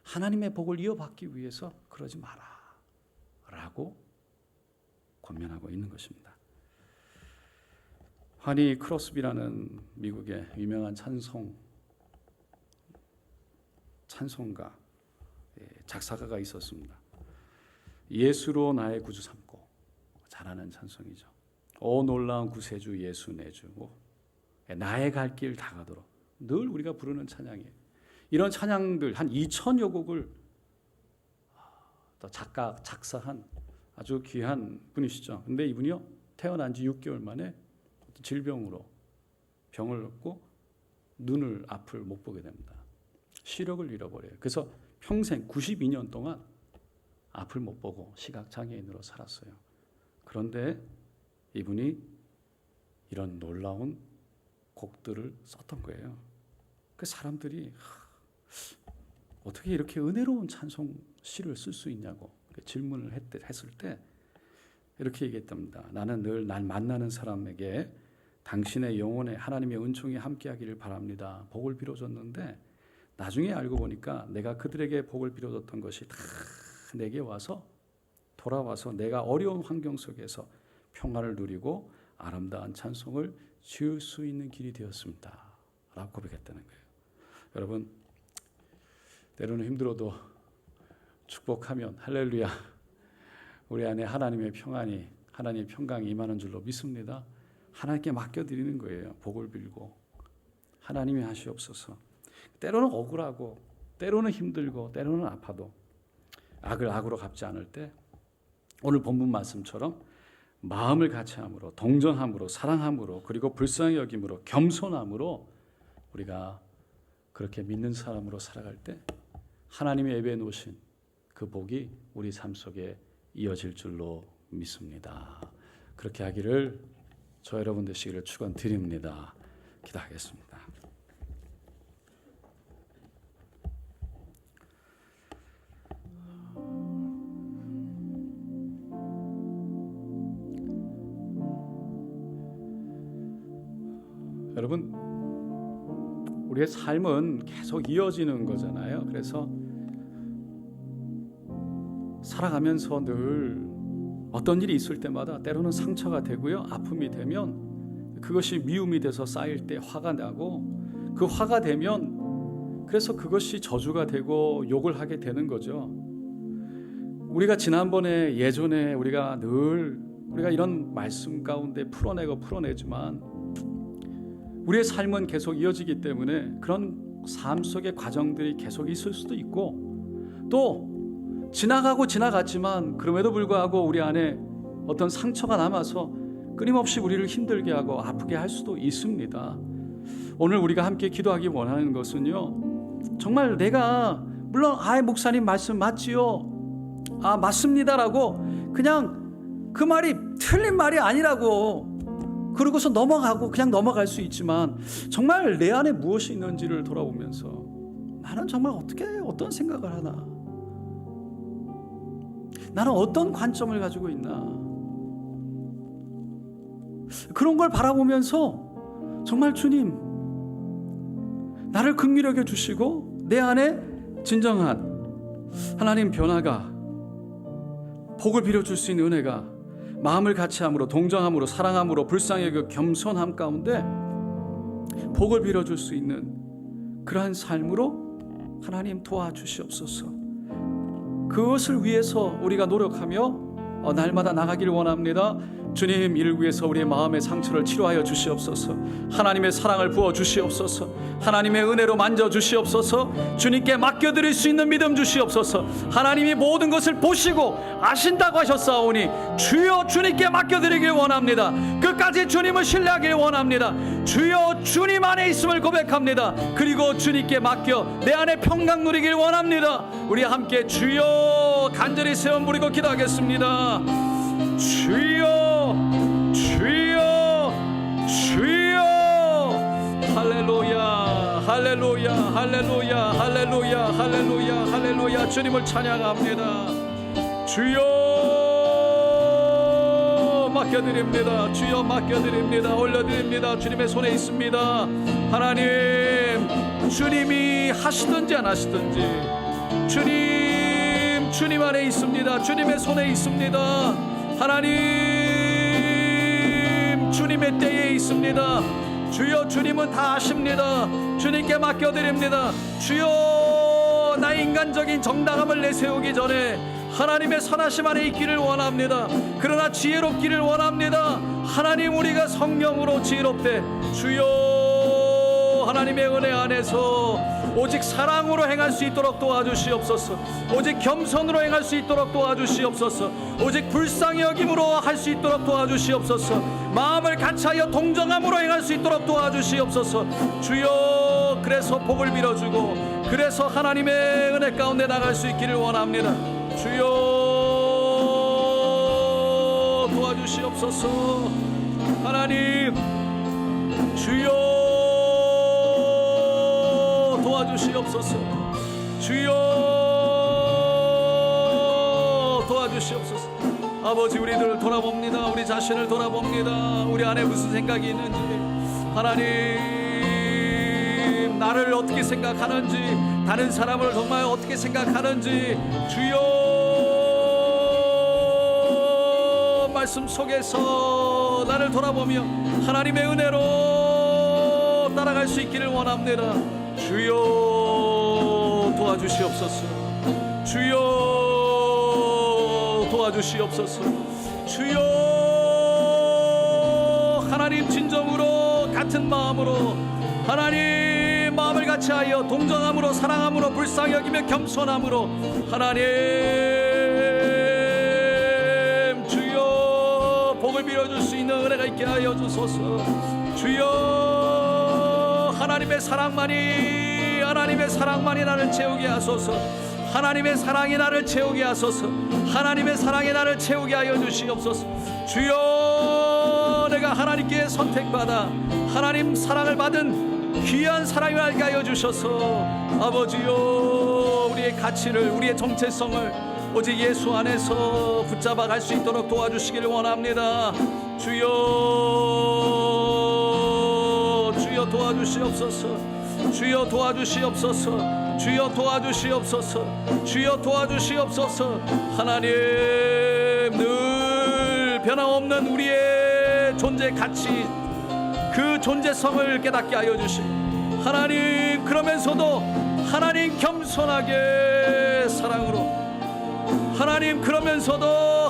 하나님의 복을 이어받기 위해서 그러지 마라 라고 권면하고 있는 것입니다. 하니 크로스비라는 미국의 유명한 찬송가 작사가가 있었습니다. 예수로 나의 구주 삼고 잘하는 찬송이죠. 오 놀라운 구세주 예수 내 주 나의 갈 길 다 가도록 늘 우리가 부르는 찬양이에요. 이런 찬양들 한 2,000여 곡을 작사한 아주 귀한 분이시죠. 근데 이분이요 태어난 지 6개월 만에 질병으로 병을 얻고 눈을 앞을 못 보게 됩니다. 시력을 잃어버려요. 그래서 평생 92년 동안 앞을 못 보고 시각장애인으로 살았어요. 그런데 이분이 이런 놀라운 곡들을 썼던 거예요. 그 사람들이 어떻게 이렇게 은혜로운 찬송 시를 쓸 수 있냐고 질문을 했을 때 이렇게 얘기했답니다. 나는 늘 날 만나는 사람에게 당신의 영혼에 하나님의 은총이 함께하기를 바랍니다. 복을 빌어줬는데 나중에 알고 보니까 내가 그들에게 복을 빌어줬던 것이 다 내게 와서 돌아와서 내가 어려운 환경 속에서 평화를 누리고 아름다운 찬송을 지을 수 있는 길이 되었습니다. 라고 고백했다는 거예요. 여러분, 때로는 힘들어도 축복하면 할렐루야 우리 안에 하나님의 평안이 하나님의 평강이 임하는 줄로 믿습니다. 하나님께 맡겨드리는 거예요. 복을 빌고 하나님이 하시옵소서. 때로는 억울하고 때로는 힘들고 때로는 아파도 악을 악으로 갚지 않을 때 오늘 본문 말씀처럼 마음을 같이함으로 동정함으로 사랑함으로 그리고 불쌍히 여김으로 겸손함으로 우리가 그렇게 믿는 사람으로 살아갈 때 하나님이 예배해 놓으신 그 복이 우리 삶 속에 이어질 줄로 믿습니다. 그렇게 하기를 저 여러분 되시기를 축원드립니다. 기도하겠습니다. 여러분, 우리의 삶은 계속 이어지는 거잖아요. 그래서 살아가면서 늘 어떤 일이 있을 때마다 때로는 상처가 되고요, 아픔이 되면 그것이 미움이 돼서 쌓일 때 화가 나고, 그 화가 되면 그래서 그것이 저주가 되고 욕을 하게 되는 거죠. 우리가 지난번에 예전에 우리가 이런 말씀 가운데 풀어내지만 우리의 삶은 계속 이어지기 때문에 그런 삶 속의 과정들이 계속 있을 수도 있고, 또 지나가고 지나갔지만 그럼에도 불구하고 우리 안에 어떤 상처가 남아서 끊임없이 우리를 힘들게 하고 아프게 할 수도 있습니다. 오늘 우리가 함께 기도하기 원하는 것은요, 정말 내가 물론 목사님 말씀 맞지요, 맞습니다라고 그냥 그 말이 틀린 말이 아니라고 그러고서 그냥 넘어갈 수 있지만, 정말 내 안에 무엇이 있는지를 돌아보면서 나는 정말 어떤 생각을 하나, 나는 어떤 관점을 가지고 있나, 그런 걸 바라보면서 정말 주님 나를 긍휼히 여겨 주시고 내 안에 진정한 하나님 변화가, 복을 빌어줄 수 있는 은혜가, 마음을 같이함으로 동정함으로 사랑함으로 불쌍히 그 겸손함 가운데 복을 빌어줄 수 있는 그러한 삶으로 하나님 도와주시옵소서. 그것을 위해서 우리가 노력하며 날마다 나가기를 원합니다. 주님, 이를 위해서 우리의 마음의 상처를 치료하여 주시옵소서. 하나님의 사랑을 부어 주시옵소서. 하나님의 은혜로 만져 주시옵소서. 주님께 맡겨드릴 수 있는 믿음 주시옵소서. 하나님이 모든 것을 보시고 아신다고 하셨사오니 주여 주님께 맡겨드리길 원합니다. 끝까지 주님을 신뢰하길 원합니다. 주여 주님 안에 있음을 고백합니다. 그리고 주님께 맡겨 내 안에 평강 누리길 원합니다. 우리 함께 주여 간절히 세움 부리고 기도하겠습니다. 주여 주여 주여. 할렐루야 할렐루야 할렐루야 할렐루야 할렐루야 할렐루야. 주님을 찬양합니다. 주여 맡겨드립니다. 주여 맡겨드립니다. 올려드립니다. 주님의 손에 있습니다. 하나님, 주님이 하시든지 안 하시든지 주님 안에 있습니다. 주님의 손에 있습니다. 하나님, 주님의 때에 있습니다. 주여, 주님은 다 아십니다. 주님께 맡겨드립니다. 주여, 나의 인간적인 정당함을 내세우기 전에 하나님의 선하심 안에 있기를 원합니다. 그러나 지혜롭기를 원합니다. 하나님, 우리가 성령으로 지혜롭되 주여, 하나님의 은혜 안에서 오직 사랑으로 행할 수 있도록 도와주시옵소서. 오직 겸손으로 행할 수 있도록 도와주시옵소서. 오직 불쌍히 여김으로 할 수 있도록 도와주시옵소서. 마음을 같이하여 동정함으로 행할 수 있도록 도와주시옵소서. 주여, 그래서 복을 빌어주고 그래서 하나님의 은혜 가운데 나갈 수 있기를 원합니다. 주여, 도와주시옵소서. 하나님, 주여 도와주시옵소서. 주여 도와주시옵소서. 아버지, 우리들 돌아봅니다. 우리 자신을 돌아봅니다. 우리 안에 무슨 생각이 있는지, 하나님, 나를 어떻게 생각하는지, 다른 사람을 정말 어떻게 생각하는지, 주여 말씀 속에서 나를 돌아보며 하나님의 은혜로 따라갈 수 있기를 원합니다. 주여 도와주시옵소서. 주여 도와주시옵소서. 주여, 하나님 진정으로 같은 마음으로 하나님 마음을 같이하여 동정함으로 사랑함으로 불쌍히 여기며 겸손함으로 하나님 주여 복을 빌어줄 수 있는 은혜가 있게 하여 주소서. 주여 하나님의 사랑만이 나를 채우게 하소서. 하나님의 사랑이 나를 채우게 하소서. 하나님의 사랑이 나를 채우게 하여 주시옵소서. 주여 내가 하나님께 선택받아 하나님 사랑을 받은 귀한 사랑을 알게 하여 주셔서 아버지여 우리의 가치를 우리의 정체성을 오직 예수 안에서 붙잡아 갈 수 있도록 도와주시기를 원합니다. 주여 도와주시옵소서. 주여 도와주시옵소서. 주여 도와주시옵소서. 주여 도와주시옵소서. 하나님 늘 변함없는 우리의 존재 가치 그 존재성을 깨닫게 하여 주시고 하나님 그러면서도 하나님 겸손하게 사랑으로 하나님 그러면서도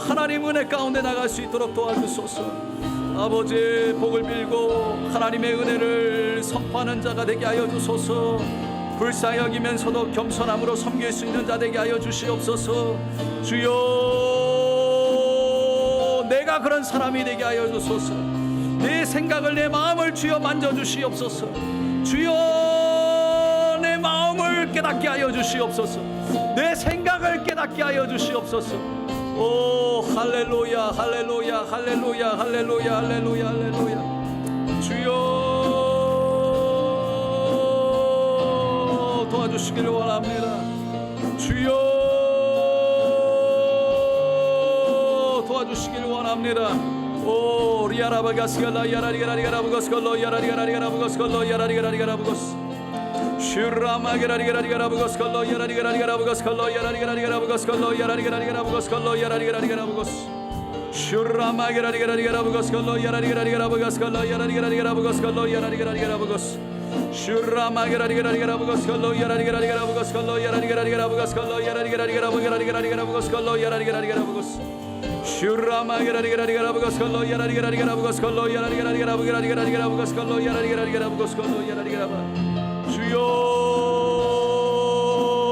하나님 은혜 가운데 나갈 수 있도록 도와주소서. 아버지 복을 빌고 하나님의 은혜를 선포하는 자가 되게 하여 주소서. 불쌍히 여기면서도 겸손함으로 섬길 수 있는 자 되게 하여 주시옵소서. 주여 내가 그런 사람이 되게 하여 주소서. 내 생각을 내 마음을 주여 만져주시옵소서. 주여 내 마음을 깨닫게 하여 주시옵소서. 내 생각을 깨닫게 하여 주시옵소서. 오 할렐루야 할렐루야 할렐루야 할렐루야 할렐루야 할렐루야. 주여 도와주시기를 원합니다. 주여 도와주시기를 원합니다. 오 리아라바가스갈라 야라리가라리가라부고스걸로 야라리가라리가라부고스걸로 야라리가라리가라부고스 슈라마게라리가라리가라부고스걸로 야라리가라리가라부고스걸로 야라리가라리가라부고스걸로 야라리가라리가라부고스걸로 야라리가라리가라부고스 슈라마게라리가라리가라부고스걸로 야라리가라리가라부고스걸로 야라리가라리가라부고스걸로 야라리가라리가라부고스 슈라마게라리가라리가라부고스걸로 야라리가라리가라부고스걸로 야라리가라리가라부고스걸로 야라리가라리가라부고스걸로 야라리가라리가라부고스 슈라마게라리가라리가라부고스걸로 야라리가라리가라부고스걸로 야라리가라리가라부고스걸로 야라리가라리가라부고스걸로 야라리가라바. 주여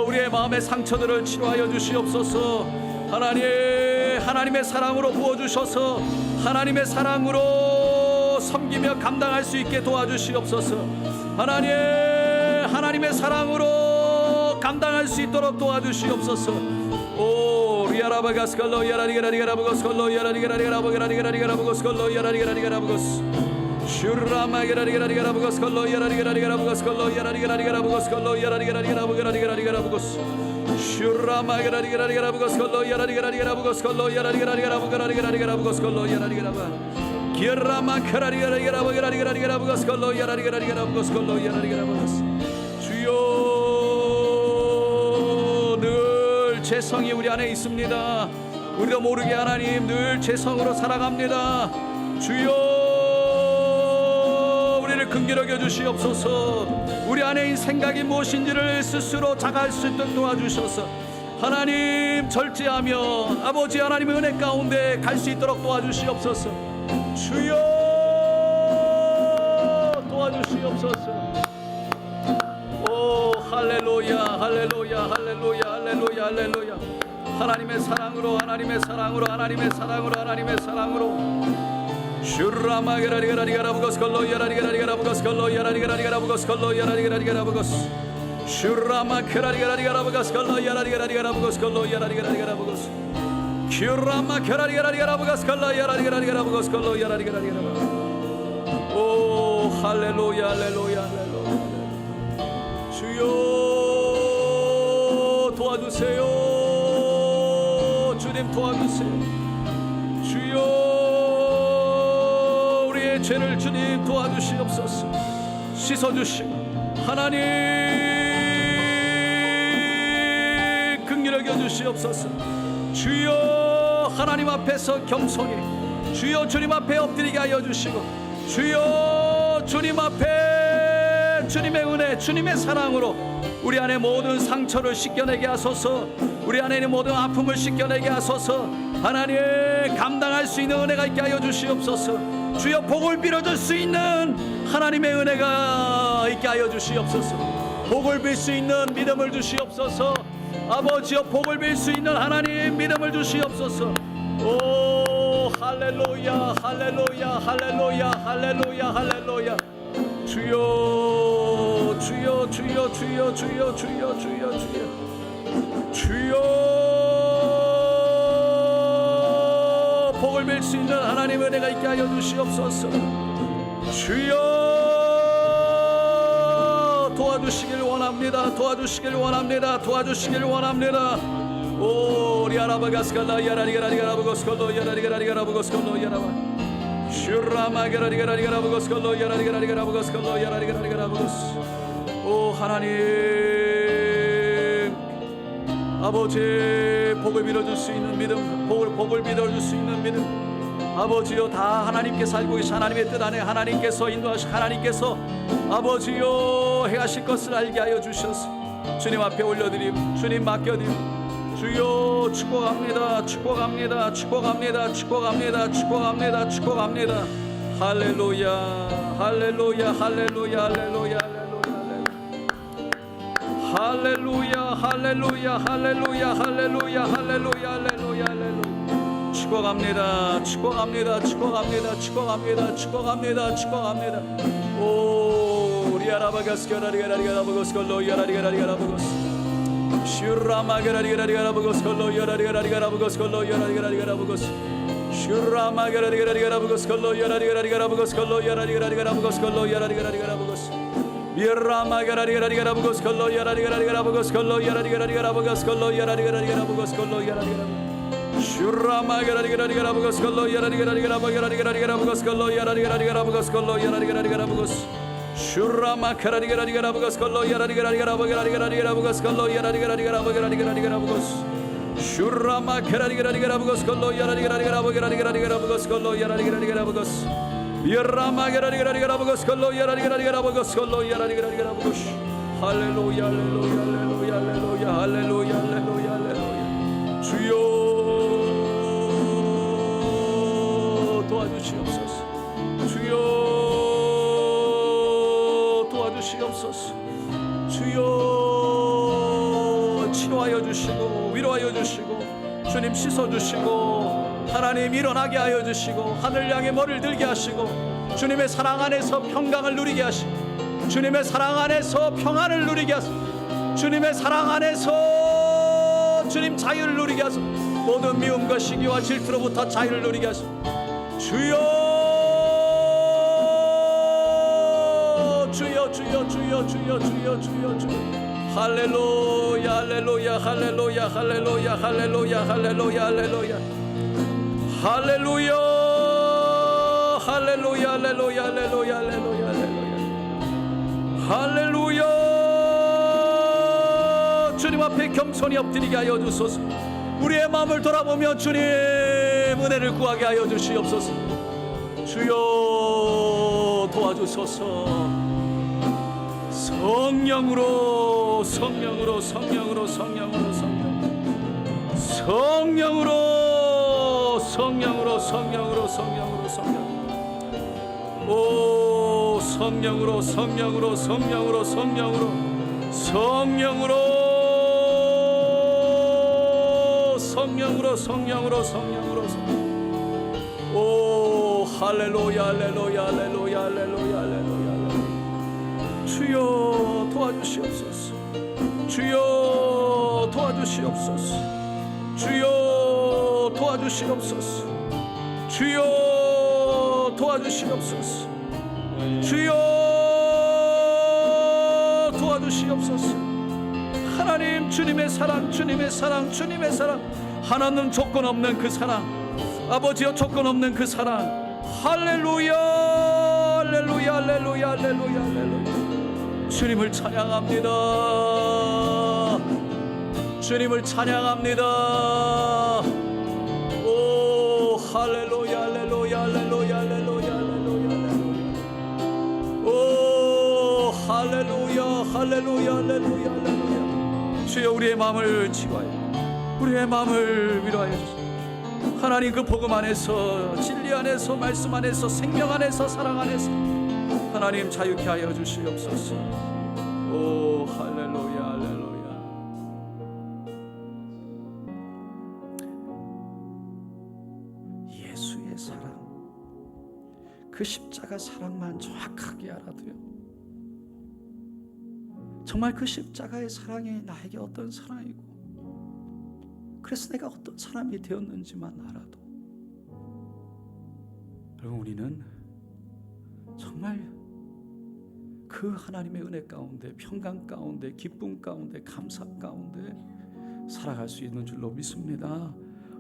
우리의 마음의 상처들을 치료하여 주시옵소서. 하나님의 사랑으로 부어주셔서 하나님의 사랑으로 섬기며 감당할 수 있게 도와주시옵소서. 하나님의 사랑으로 감당할 수 있도록 도와주시옵소서. 오 리아라바가스걸로 야라리가라리가라부고스걸로 야라리가라리가라부고스걸로 야라리가라리가라부고스 슈라마게라리가라리가라부고스걸로 야라리가라리가라부고스걸로 야라리가라리가라부고스걸로 야라리가라리가라부고스 슈라마게라리가라리가라부고스걸로 야라리가라리가라부고스걸로 야라리가라리가라부고스걸로 야라리가라바 기라마카라리가라리가라부고스걸로 야라리가라리가라부고스걸로 야라리가라부고스. 주여 늘 죄성이 우리 안에 있습니다. 우리도 모르게 하나님 늘 죄성으로 살아갑니다. 주여 우리를 긍휼히 여겨 주시옵소서. 우리 안에 있는 생각이 무엇인지를 스스로 자각할 수 있도록 도와주셔서 하나님 절제하며 아버지 하나님의 은혜 가운데 갈 수 있도록 도와주시옵소서. 주여 도와주시옵소서. 오 할렐루야 할렐루야 할렐루야 할렐루야 할렐루야. 하나님의 사랑으로 하나님의 사랑으로 하나님의 사랑으로 하나님의 사랑으로 슈라마게라리가라리가라부고스걸로 야라리가라리가라부고스걸로 야라리가라리가라부고스걸로 야라리가라리가라부고스 슈라마케라리가라리가라부고스걸로 야라리가라리가라부고스걸로 야라리가라리가라부고스 슈라마케라리가라리가라부고스걸로 야라리가라리가라부고스걸로 야라리가라리가라부고스. 오 할렐루야 할렐루야 할렐루야. 주여 도와주세요. 주님 도와주세요. 주여 죄를 주님 도와주시옵소서. 씻어주시고 하나님 긍휼히 여겨 주시옵소서. 주여 하나님 앞에서 겸손히 주여 주님 앞에 엎드리게 하여 주시고 주여 주님 앞에 주님의 은혜 주님의 사랑으로 우리 안에 모든 상처를 씻겨내게 하소서. 우리 안에 있는 모든 아픔을 씻겨내게 하소서. 하나님 감당할 수 있는 은혜가 있게 하여 주시옵소서. 주여 복을 빌어줄 수 있는 하나님의 은혜가 있게 하여 주시옵소서. 복을 빌 수 있는 믿음을 주시옵소서. 아버지여 복을 빌 수 있는 하나님 믿음을 주시옵소서. 오 할렐루야 할렐루야 할렐루야 할렐루야 할렐루야. 주여 주여 주여 주여 주여 주여 주여 주여 복을 빌 수 있는 하나님의 은혜가 있게 하여 주시옵소서. 주여 도와주시길 원합니다. 도와주시길 원합니다. 도와주시길 원합니다. 오 리아라바가스칼라 야라리가라리가라부고스콜로 야라리가라리가라부고스콜로 야라바 슈라마게라리가라리가라부고스콜로 야라리가라리가라부고스콜로 야라리가라리가라부고스. 오 하나님 아버지 복을 빌어줄 수 있는 믿음, 복을 빌어줄 수 있는 믿음. 아버지요 다 하나님께 살고 계신 하나님의 뜻 안에 하나님께서 인도하시 하나님께서 아버지요 행하실 것을 알게 하여 주셔서 주님 앞에 올려드림, 주님 맡겨드림. 주여 축복합니다. 축복합니다. 축복합니다. 축복합니다. 축복합니다. 축복합니다. 할렐루야 할렐루야 할렐루야 할렐루야 할렐루야 할렐루야 할렐루야 할렐루야 할렐루야 할렐루야 할렐루야. 축복합니다. 축복합니다. 축복합니다. 축복합니다. 축복합니다. 축복합니다. 오 리아라바가스카라리가라리가라부고스콜로 야라리가라리가라부고스 슈라마게라리가라리가라부고스콜로 야라리가라리가라부고스콜로 야라리가라리가라부고스 슈라마게라리가라리가라부고스콜로 야라리가라리가라부고스콜로 야라리가라리가라부고스콜로 야라리가라리가라부고스 미라마게라리가라리가라부고스콜로 야라리가라리가라부고스콜로 야라리가라리가라부고스콜로 야라리가라리가라부고스콜로 야라리가라 슈라마게라리가라리가라부고스콜로 야라리가라리가라부고스콜로 야라리가라리가라부고스콜로 야라리가라리가라부고스 슈라마카라리가라리가라부고스콜로 야라리가라리가라부고스콜로 야라리가라리가라부고스콜로 슈라마카라리가라리가라부고스콜로 야라리가라리가라부고스콜로 야라리가라리가라부고스 미라마게라리가라리가라부고스콜로 야라리가라리가라부고스콜로 야라리가라리가라부고스. 할렐루야 할렐루야 할렐루야 할렐루야 할렐루야 할렐루야 할렐루야. 주여 도와주시옵소서. 주여 도와주시옵소서. 주여 치료하여 주시고 위로하여 주시고 주님 씻어주시고 하나님 일어나게 하여 주시고 하늘 향해 머리를 들게 하시고 주님의 사랑 안에서 평강을 누리게 하시고 주님의 사랑 안에서 평안을 누리게 하시고 주님의 사랑 안에서 주님 자유를 누리게 하시고 모든 미움과 시기와 질투로부터 자유를 누리게 하시고 주여 주여 주여 주여 주여 주여 주여 주여. 할렐루야 할렐루야 할렐루야 할렐루야 할렐루야 할렐루야 할렐루야 할렐루야 할렐루야 할렐루야 할렐루야 할렐루야 할렐루야. 주님 앞에 겸손히 엎드리게 하여 주소서. 우리의 마음을 돌아보며 주님 은혜를 구하게 하여 주시옵소서. 주여 도와주소서. 성령으로 성령으로 성령으로 성령으로 성령으로 성령으로 성령으로 성령으로 성령. 오 성령으로 성령으로 성령으로 성령으로 성령으로 성령으로 성령으로 성령으로. 오 할렐루야 할렐루야 할렐루야 할렐루야 할렐루야. 주여 도와주시옵소서. 주여 도와주시옵소서. 주여 도와주시옵소서. 주여 도와주시옵소서. 주여 도와주시옵소서. 하나님 주님의 사랑 주님의 사랑 주님의 사랑 하나님 조건 없는 그 사랑 아버지여 조건 없는 그 사랑. 할렐루야 할렐루야 할렐루야 할렐루야 할렐루야. 주님을 찬양합니다. 주님을 찬양합니다. 오 할렐루야 할렐루야 할렐루야 할렐루야 할렐루야. 오 할렐루야 할렐루야 할렐루야 할렐루야. 주여 우리의 마음을 치유하여 우리의 마음을 위로하여 주소서. 하나님 그 복음 안에서, 진리 안에서, 말씀 안에서, 생명 안에서, 사랑 안에서 하나님 자유케 하여 주시옵소서. 오 할렐루야, 할렐루야. 예수의 사랑, 그 십자가 사랑만 정확하게 알아도요, 정말 그 십자가의 사랑이 나에게 어떤 사랑이고, 그래서 내가 어떤 사람이 되었는지만 알아도, 여러분, 우리는 정말 그 하나님의 은혜 가운데, 평강 가운데, 기쁨 가운데, 감사 가운데 살아갈 수 있는 줄로 믿습니다.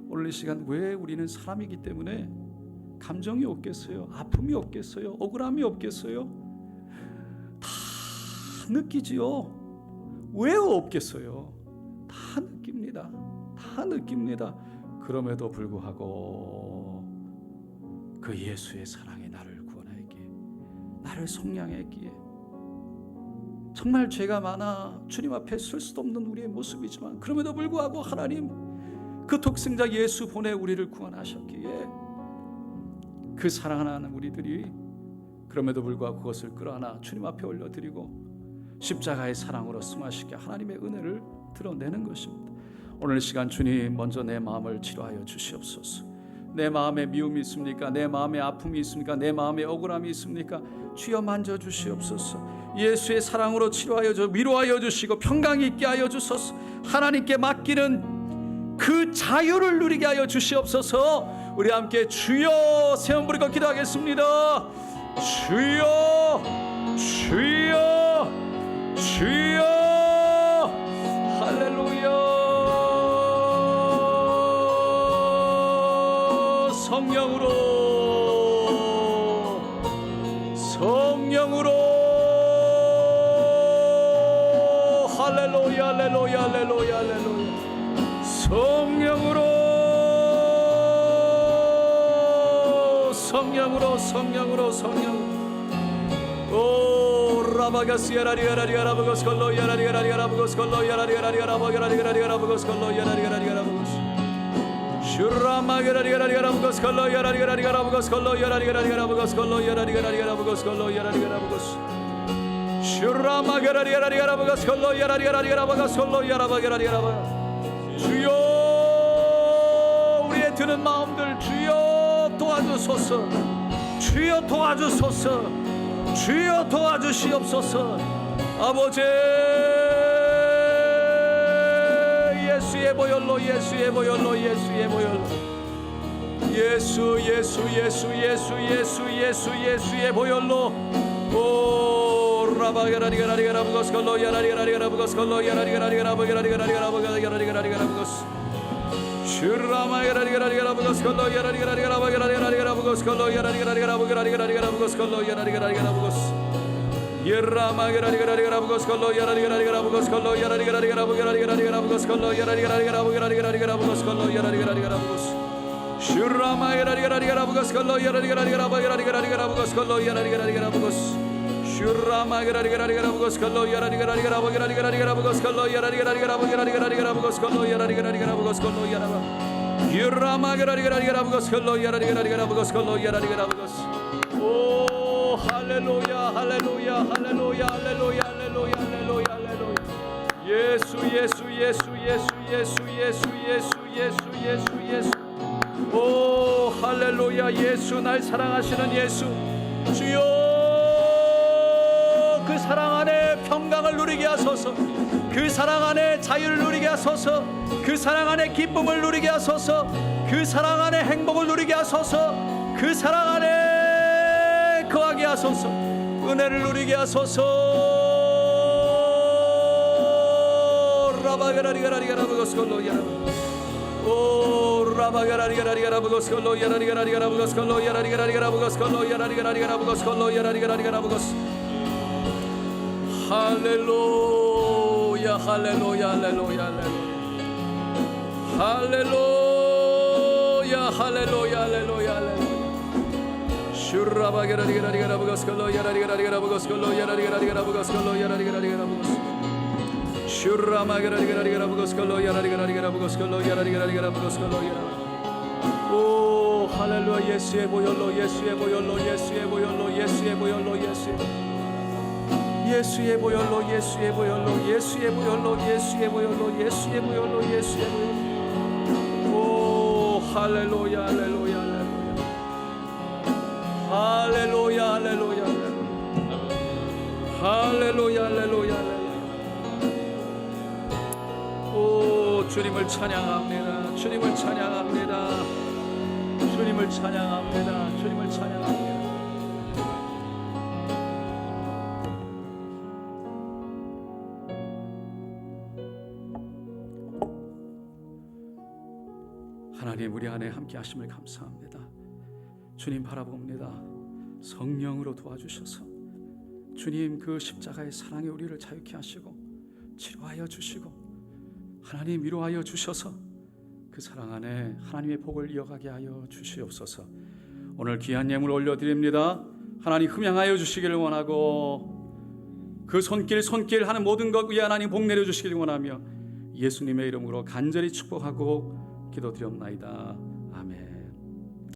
오늘 이 시간, 왜 우리는 사람이기 때문에 감정이 없겠어요? 아픔이 없겠어요? 억울함이 없겠어요? 다 느끼지요. 왜 없겠어요? 다 느낍니다. 다 느낍니다. 그럼에도 불구하고 그 예수의 사랑이 나를 구원하기에, 나를 속량했기에, 정말 죄가 많아 주님 앞에 설 수도 없는 우리의 모습이지만 그럼에도 불구하고 하나님 그 독생자 예수 보내 우리를 구원하셨기에, 그 사랑하는 우리들이 그럼에도 불구하고 그것을 끌어안아 주님 앞에 올려드리고 십자가의 사랑으로 승화시켜 하나님의 은혜를 드러내는 것입니다. 오늘 시간 주님, 먼저 내 마음을 치료하여 주시옵소서. 내 마음에 미움이 있습니까? 내 마음에 아픔이 있습니까? 내 마음에 억울함이 있습니까? 주여 만져 주시옵소서. 예수의 사랑으로 치료하여 주, 위로하여 주시고 평강이 있게 하여 주소서. 하나님께 맡기는 그 자유를 누리게 하여 주시옵소서. 우리 함께 주여 세 번 부르고 기도하겠습니다. 주여, 주여, 주여. 할렐루야. 성령으로, 성령으로. 할렐루야, 할렐루야, 할렐루야, 할렐루야. 성령으로, 성령으로, 성령으로, 성령. 오 라바가스야라리야라리야라바고스 콜로야라리야라리야라바고스 콜로야라리야라리야라바고스 콜로야라리야라리야라바고스 슈라마게라리야라리야라바고스 콜로야라리야라리야라바고스 콜로야라리야라리야라바고스 콜로야라리야라리야라바고스 콜로야라리야라바고스 슈라마게라리야라리야라바고스 콜로야라리야라리야라바고스 콜로야라바게라리야라바. 주여, 우리의 드는 마음들 주여 도와주소서. 주여 도와주소서. 주여 도와주시옵소서. 아버지, 예수의 보혈로, 예수의 보혈로, 예수의 보혈로. 예수, 예수, 예수, 예수, 예수, 예수, 예수의 보혈로. 오 라바게라리가라리가라부고스 콜로야라리가라리가라부고스 콜로야라리가라리가라부고스 슈라마게라리가라리가라부고스 콜로야라리가라리가라부고스 콜로야라리가라리가라부고스 콜로야라리가라리가라부고스 예라마게라리가라리가라부고스 콜로야라리가라리가라부고스 콜로야라리가라리가라부고스 콜로야라리가라리가라부고스 콜로야라리가라리가라부고스 슈라마게라리가라리가라부고스 콜로야라리가라리가라부고스 콜로야라리가라리가라부고스 슈라마게라리가라리가라부고스 콜로야라리가라리가라부고스 콜로야라리가라리가라부고스 콜로야라리가라리가라부고스 콜로야라바 유라마게라리가라리가라부고스 콜로야라리가라리가라부고스 콜로야라리가라부고스. 오 할렐루야, 할렐루야, 할렐루야, 할렐루야, 할렐루야, 할렐루야, 할렐루야. 예수, 예수, 예수, 예수, 예수, 예수, 예수, 예수, 예수, 예수. 오 할렐루야. 예수, 날 사랑하시는 예수. 주여, 그 사랑 안에 평강을 누리게 하소서. 그 사랑 안에 자유를 누리게 하소서. 그 사랑 안에 기쁨을 누리게 하소서. 그 사랑 안에 행복을 누리게 하소서. 그 사랑 안에 거하게 하소서. 은혜를 누리게 하소서. 라바게라리가라리가라부고스 콜로야라바 오 라바게라리가라리가라부고스 콜로야라리가라리가라부고스 콜로야라리가라리가라부고스 콜로야라리가라리가라부고스 콜로야라리가라리가라부고스. 할렐루야, 할렐루야, 할렐루야, 할렐루야, 할렐루야, 할렐루야, 할렐루야. 슈라바게라리가라리가라부고스 콜로야라리가라리가라부고스 콜로야라리가라리가라부고스 콜로야라리가라리가라부고스 슈라마게라리가라리가라부고스 콜로야라리가라리가라부고스 콜로야라리가라리가라부고스 콜로야라. 오 오 할렐루야. 예수의 보혈로 예수의 보혈로 예수의 보혈로 예수의 보혈로 예수의 보혈로 예수의 보혈로 예수의 보혈로 예수의 보혈로 예수의 보혈로 예수의 보혈로 오 할렐루야 할렐루야 할렐루야 할렐루야 할렐루야 할렐루야 할렐루야. 오 주님을 찬양합니다. 주님을 찬양합니다. 주님을 찬양합니다. 주님을 찬양합니다. 하나님 우리 안에 함께 하심을 감사합니다. 주님 바라봅니다. 성령으로 도와주셔서 주님 그 십자가의 사랑에 우리를 자유케 하시고 치료하여 주시고 하나님 위로하여 주셔서 그 사랑 안에 하나님의 복을 이어가게 하여 주시옵소서. 오늘 귀한 예물 올려드립니다. 하나님 흠양하여 주시기를 원하고 그 손길 하는 모든 것 위에 하나님 복 내려주시기를 원하며 예수님의 이름으로 간절히 축복하고 기도드리옵나이다.